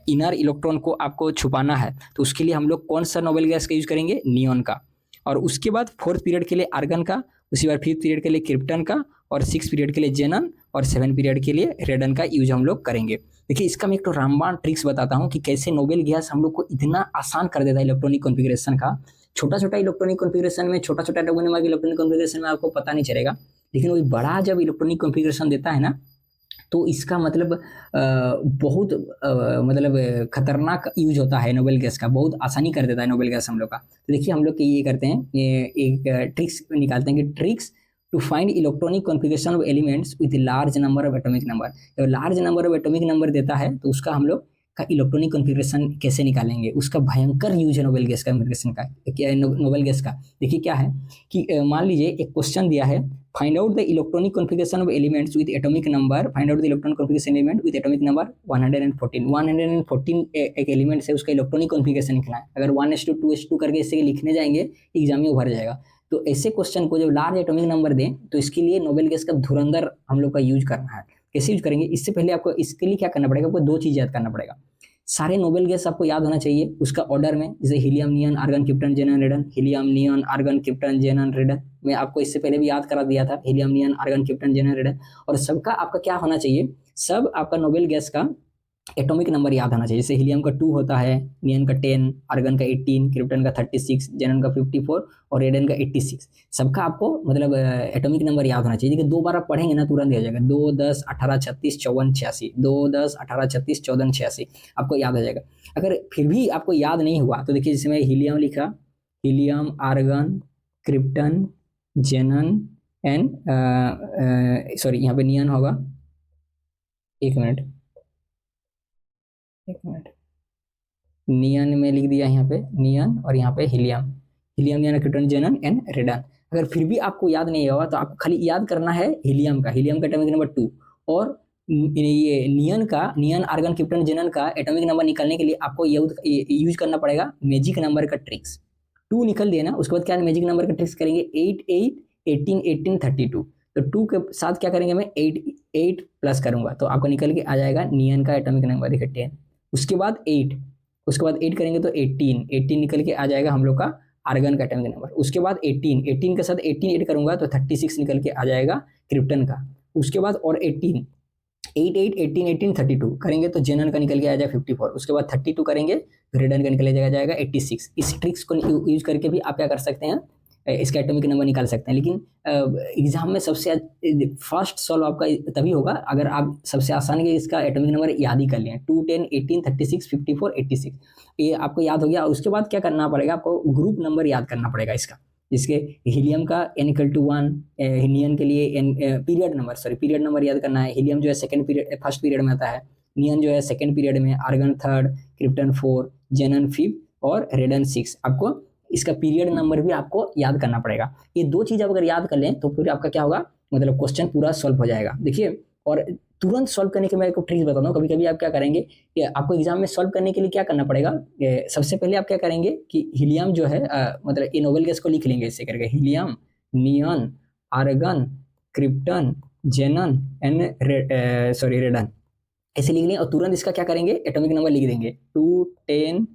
इनर इलेक्ट्रॉन को आपको छुपाना है तो उसके लिए हम लोग कौन सा नोबेल गैस का यूज करेंगे, नियॉन का। और उसके बाद फोर्थ पीरियड के लिए आर्गन का, उसी बार फिफ्थ पीरियड के लिए क्रिप्टन का, और सिक्स पीरियड के लिए जेनन, और 7 पीरियड के लिए रेडन का यूज हम लोग करेंगे। देखिए इसका मैं एक तो रामबाण ट्रिक्स बताता हूँ कि कैसे नोबेल गैस हम लोग को इतना आसान कर देता है इलेक्ट्रॉनिक कॉन्फ़िगरेशन का। छोटा छोटा इलेक्ट्रॉनिक कॉन्फ़िगरेशन में, छोटा छोटा एटॉमिक नंबर के इलेक्ट्रॉनिक कॉन्फ़िगरेशन में आपको पता नहीं चलेगा, लेकिन वही बड़ा जब इलेक्ट्रॉनिक कॉन्फ़िगरेशन देता है ना तो इसका मतलब बहुत मतलब खतरनाक यूज होता है नोबेल गैस का, बहुत आसानी कर देता है नोबेल गैस हम लोग का। तो देखिए हम लोग ये करते हैं, ये एक ट्रिक्स निकालते हैं कि tricks to find electronic configuration of elements with large number of atomic number. जब large number of atomic number देता है तो उसका हम लोग का इलेक्ट्रॉनिक कॉन्फ़िगरेशन कैसे निकालेंगे, उसका भयंकर यूज है नोबेल गैस का कॉन्फ़िगरेशन का। नोबेल गैस का देखिए क्या है कि मान लीजिए एक क्वेश्चन दिया है, find out the electronic configuration of elements with atomic number, find out the electronic configuration element with atomic number 114 एक एलिमेंट है उसका इलेक्ट्रॉनिक कॉन्फ़िगरेशन लिखना है। अगर 1s2 2s2 करके इसे लिखने जाएंगे एग्जाम में भर जाएगा। तो ऐसे क्वेश्चन को जब लार्ज एटॉमिक नंबर दें तो इसके लिए नोबेल गैस का धुरंधर हम लोग का यूज करना है। कैसे यूज करेंगे, इससे पहले आपको इसके लिए क्या करना पड़ेगा, आपको 2 चीज याद करना पड़ेगा। सारे नोबेल गैस आपको याद होना चाहिए उसका ऑर्डर में, जैसे helium, neon, argon, krypton, xenon, radon. Helium, neon, argon, krypton, xenon, radon मैं आपको इससे पहले भी याद करा दिया था, helium, neon, argon, krypton, xenon, radon. और सबका आपका क्या होना चाहिए, सब आपका नोबेल गैस का एटॉमिक नंबर याद होना चाहिए। जैसे हीलियम का 2 होता है, नियन का 10, आर्गन का 18, क्रिप्टन का 36, जेनन का 54 और रेडन का 86। सबका आपको मतलब एटॉमिक नंबर याद होना चाहिए। देखिए 2 बार आप पढ़ेंगे ना तुरंत आ जाएगा, 2, 10, 18, 36, 54, 86, 2, 10, 18, 36, 14, 86 आपको याद हो जाएगा। अगर फिर भी आपको याद नहीं हुआ तो देखिए जिसमें हीलियम लिखा, helium, argon, krypton, xenon and sorry यहाँ पे नियन होगा, एक मिनट नियन में लिख दिया यहाँ पे नियन, और यहाँ पे helium, helium, neon, krypton, xenon and रेडन। अगर फिर भी आपको याद नहीं होगा तो आपको खाली याद करना है हीलियम का एटॉमिक नंबर 2, और ये नियन आर्गन क्रिप्टन जेनन का एटॉमिक नंबर निकालने के लिए आपको यूज करना पड़ेगा मैजिक नंबर का ट्रिक्स। 2 निकल देना, उसके बाद क्या मैजिक नंबर का ट्रिक्स करेंगे 8 8 18 18 32। तो 2 के साथ क्या करेंगे, मैं 8 प्लस करूंगा तो आपको निकल के आ जाएगा नियन का एटॉमिक नंबर, देखिए 10। उसके बाद 8 करेंगे तो 18 निकल के आ जाएगा हम लोग का आर्गन का एटॉमिक नंबर। उसके बाद 18 के साथ 18 ऐड करूंगा तो 36 निकल के आ जाएगा क्रिप्टन का। उसके बाद और 18 8 8 18 18 32 करेंगे तो जेनन का निकल के आ जाएगा 54। उसके बाद 32 करेंगे तो रेडन का निकल जाएगा 86। इस ट्रिक्स को यूज करके भी आप क्या कर सकते हैं, इसका एटॉमिक नंबर निकाल सकते हैं। लेकिन एग्जाम में सबसे फास्ट सॉल्व आपका तभी होगा अगर आप सबसे आसान के इसका एटॉमिक नंबर याद ही कर लें, 2 10 18 36 54 86 ये आपको याद हो गया। उसके बाद क्या करना पड़ेगा, आपको ग्रुप नंबर याद करना पड़ेगा इसका, जिसके हीलियम का n=1, नियन के लिए पीरियड नंबर याद करना है। हीलियम जो है फर्स्ट पीरियड में आता है, नियन जो है सेकंड पीरियड में, आर्गन 3rd, क्रिप्टन 4, जेनन 5th और रेडन 6। आपको इसका पीरियड नंबर भी आपको याद करना पड़ेगा। ये 2 चीज अगर याद कर लें तो फिर आपका क्या होगा, मतलब क्वेश्चन पूरा सॉल्व हो जाएगा। देखिए, और तुरंत सॉल्व करने के मैं आपको ट्रिक्स बताता हूँ। कभी कभी आप क्या करेंगे कि आपको एग्जाम में सॉल्व करने के लिए क्या करना पड़ेगा, सबसे पहले आप क्या करेंगे कि हीलियम जो है मतलब ये नोबेल गैस को लिख लेंगे ऐसे करके, helium, neon, argon, krypton, xenon and radon ऐसे लिख लेंगे। और तुरंत इसका क्या करेंगे, एटॉमिक नंबर लिख देंगे 2 10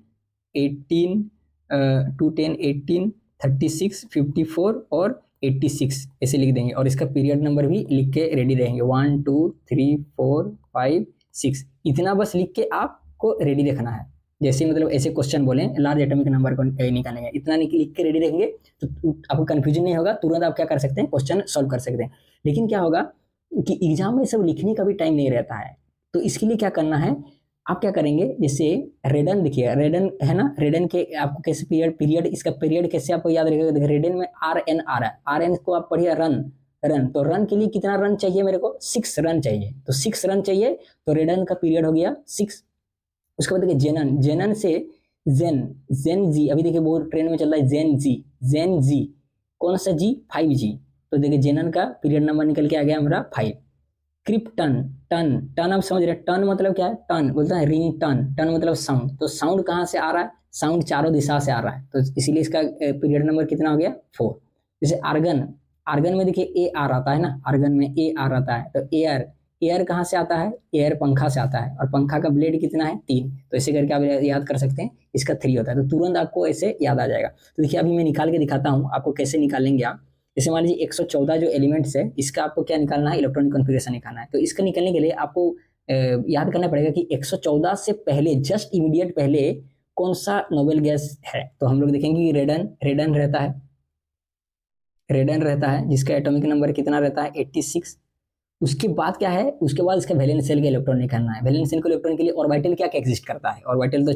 18 36 54 और 86 ऐसे लिख देंगे। और इसका पीरियड नंबर भी लिख के रेडी रहेंगे, 1 2 3 4 5 6 इतना बस लिख के आपको रेडी रखना है। जैसे मतलब ऐसे क्वेश्चन बोले लार्ज एटॉमिक नंबर को निकालेंगे, इतना लिख के रेडी रहेंगे तो आपको कंफ्यूजन नहीं होगा, तुरंत आप क्या कर सकते हैं, क्वेश्चन सॉल्व कर सकते हैं। लेकिन क्या होगा कि एग्जाम में सब लिखने का भी टाइम नहीं रहता है, तो इसके लिए क्या करना है, आप क्या करेंगे, जैसे रेडन देखिए, रेडन है ना, रेडन के आपको कैसे पीरियड इसका पीरियड कैसे आपको याद रहेगा, देखिए रेडन में RN आ रहा है, RN को आप पढ़िए रन तो रन के लिए कितना रन चाहिए मेरे को, 6 रन चाहिए। तो 6 रन चाहिए तो रेडन का पीरियड हो गया 6। उसके बाद देखिए जेनन से जेन जी, अभी देखिए बहुत ट्रेंड में चल रहा है जेन जी कौन सा जी, 5G। तो देखिए जेनन का पीरियड नंबर निकल के आ गया हमारा 5। क्रिप्टन टन आप समझ रहे हैं, टन मतलब क्या है, टन बोलता है रिंग टन मतलब साउंड। तो साउंड कहाँ से आ रहा है, साउंड चारों दिशा से आ रहा है, तो इसीलिए इसका पीरियड नंबर कितना हो गया 4। जैसे आर्गन में देखिए ए आर आता है ना, आर्गन में ए आर आता है, तो एयर कहाँ से आता है, एयर पंखा से आता है, और पंखा का ब्लेड कितना है 3। तो ऐसे करके आप याद कर सकते हैं, इसका 3 होता है, तो तुरंत आपको ऐसे याद आ जाएगा। तो देखिए अभी मैं निकाल के दिखाता हूँ आपको कैसे निकालेंगे आप। जैसे मान लीजिए 114 जो एलिमेंट्स है, इसका आपको क्या निकालना है, इलेक्ट्रॉनिक कॉन्फ़िगरेशन निकालना है। तो इसका निकालने के लिए आपको याद करना पड़ेगा कि 114 से पहले जस्ट इमीडिएट पहले कौन सा नोबेल गैस है। तो हम लोग देखेंगे कि रेडन रहता है जिसका एटॉमिक नंबर कितना रहता है 86। उसके बाद क्या है, उसके बाद इसका वैलेंस शेल का इलेक्ट्रॉन निकालना है। वैलेंस शेल के इलेक्ट्रॉन के लिए ऑर्बिटल क्या क्या एग्जिस्ट करता है, ऑर्बिटल तो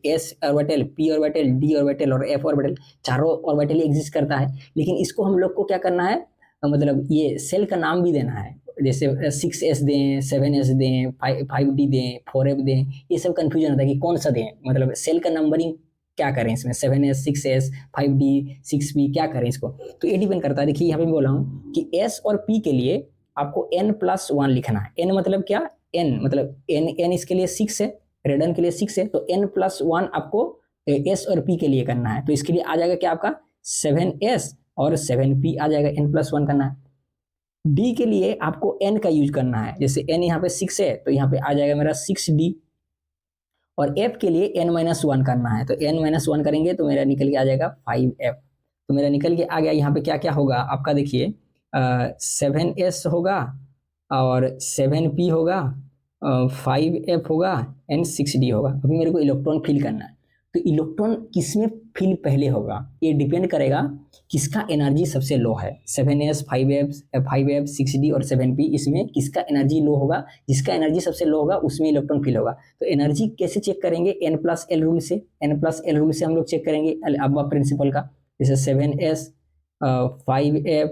S orbital, P orbital, D orbital और एफ ऑर्बिटल, चारों ऑर्बिटल एग्जिस्ट करता है। लेकिन इसको हम लोग को क्या करना है, मतलब ये सेल का नाम भी देना है, जैसे 6s दें, 7s दें, 5d दें, 4f दें, ये सब कंफ्यूजन होता है कि कौन सा दें, मतलब सेल का नंबरिंग क्या करें इसमें, 7s 6s 5d 6p क्या करें इसको, तो ये डिपेंड करता है। देखिए यहाँ पे बोला हूँ कि s और p के लिए आपको n+1 लिखना है। n मतलब क्या, n मतलब n इसके लिए 6 है, रेडन के लिए 6 है, तो n+1 आपको s और p के लिए करना है। तो इसके लिए आ जाएगा क्या आपका 7s और 7p आ जाएगा, n+1 करना है। d के लिए आपको n का यूज करना है, जैसे n यहाँ पे 6 है तो यहाँ पे आ जाएगा मेरा 6d। और f के लिए n-1 करना है, तो n-1 करेंगे तो मेरा निकल के आ जाएगा 5f। तो मेरा निकल के आ गया। यहाँ पे क्या क्या होगा आपका, देखिए 7s होगा और 7p होगा, 5f होगा एंड 6d होगा। अभी मेरे को इलेक्ट्रॉन फिल करना है, तो इलेक्ट्रॉन किसमें फिल पहले होगा ये डिपेंड करेगा किसका एनर्जी सबसे लो है। 7s 5f 6d और 7p, इसमें किसका एनर्जी लो होगा, जिसका एनर्जी सबसे लो होगा उसमें इलेक्ट्रॉन फिल होगा। तो एनर्जी कैसे चेक करेंगे, n+l रूल से, n+l रूल से हम लोग चेक करेंगे अब्बा प्रिंसिपल का। जैसे 7s 5f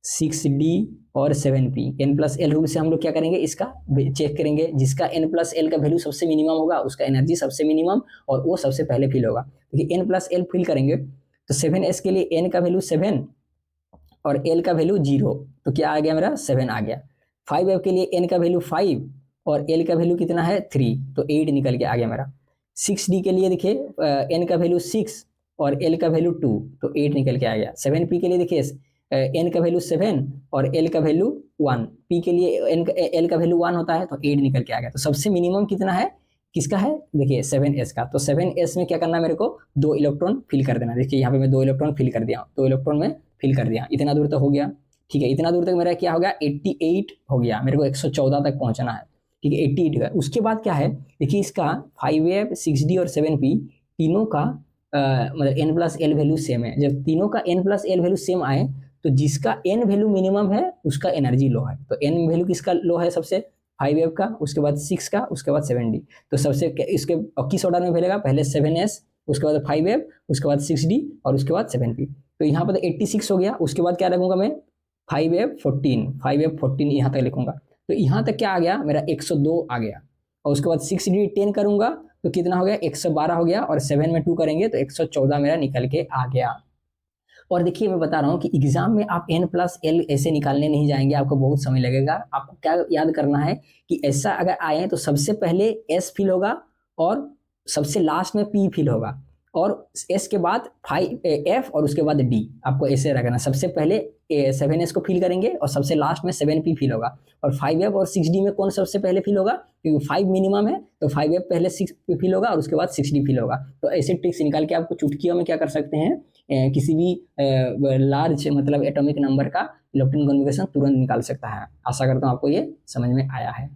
6d और 7p, n+l रूल से हम लोग क्या करेंगे, इसका चेक करेंगे, जिसका n+l का वैल्यू सबसे मिनिमम होगा उसका एनर्जी सबसे मिनिमम और वो सबसे पहले फिल होगा। देखिए n+l फिल करेंगे तो 7s के लिए n का वैल्यू 7 और L का वैल्यू 0, तो क्या आ गया मेरा 7 आ गया। 5F के लिए N का वैल्यू 5 और L का वैल्यू कितना है 3, तो 8 निकल के आ गया मेरा। 6D के लिए देखिए N का वैल्यू 6 और L का वैल्यू 2, तो 8 निकल के आ गया। 7P के लिए देखिए N का वैल्यू 7 और L का वैल्यू 1, P के लिए L का वैल्यू 1 होता है, तो 8 निकल के आ गया। तो सबसे मिनिमम कितना है, किसका है, देखिए 7S का। तो 7S में क्या करना है मेरे को, 2 इलेक्ट्रॉन फिल कर देना। देखिए यहाँ पे मैं 2 इलेक्ट्रॉन फिल कर दिया, 2 इलेक्ट्रॉन में फिल कर दिया। इतना दूर तक हो गया, ठीक है। इतना दूर तक मेरा क्या हो गया, 88 हो गया। मेरे को 114 तक पहुंचना है, ठीक है, 88 का। उसके बाद क्या है, देखिए इसका 5F 6D और 7P तीनों का मतलब N+L वैल्यू सेम है। जब तीनों का N+L वैल्यू सेम आए, तो जिसका N वैल्यू मिनिमम है उसका एनर्जी लो है। तो N वैल्यू किसका लो है, सबसे 5F का, उसके बाद 6 का, उसके बाद 7D। तो सबसे इसके किस ऑर्डर में फैलेगा, पहले 7S, उसके बाद 5F, उसके बाद 6D और उसके बाद 7P। तो यहाँ पर 86 हो गया। उसके बाद क्या रखूंगा मैं, 5F 14 यहाँ तक लिखूंगा। तो यहाँ तक क्या आ गया मेरा, 102 आ गया। और उसके बाद 6D 10 करूंगा तो कितना हो गया, 112 हो गया। और 7 में 2 करेंगे तो 114 मेरा निकल के आ गया। और देखिए मैं बता रहा हूँ कि एग्जाम में आप N+L ऐसे निकालने नहीं जाएंगे, आपको बहुत समय लगेगा। आपको क्या याद करना है कि ऐसा अगर आए तो सबसे पहले S फिल होगा और सबसे लास्ट में P फिल होगा, और S के बाद 5F और उसके बाद D। आपको ऐसे रखना, सबसे पहले 7S को फिल करेंगे और सबसे लास्ट में 7P फिल होगा। और 5F और 6D में कौन सबसे पहले फिल होगा, क्योंकि 5 मिनिमम है, तो 5F पहले 6 फिल होगा और उसके बाद 6D फिल होगा। तो ऐसे ट्रिक्स निकाल के आपको चुटकियों में क्या कर सकते हैं, किसी भी लार्ज मतलब एटॉमिक नंबर का इलेक्ट्रॉन कॉन्फ़िगरेशन तुरंत निकाल सकता है। आशा करता हूँ आपको ये समझ में आया है।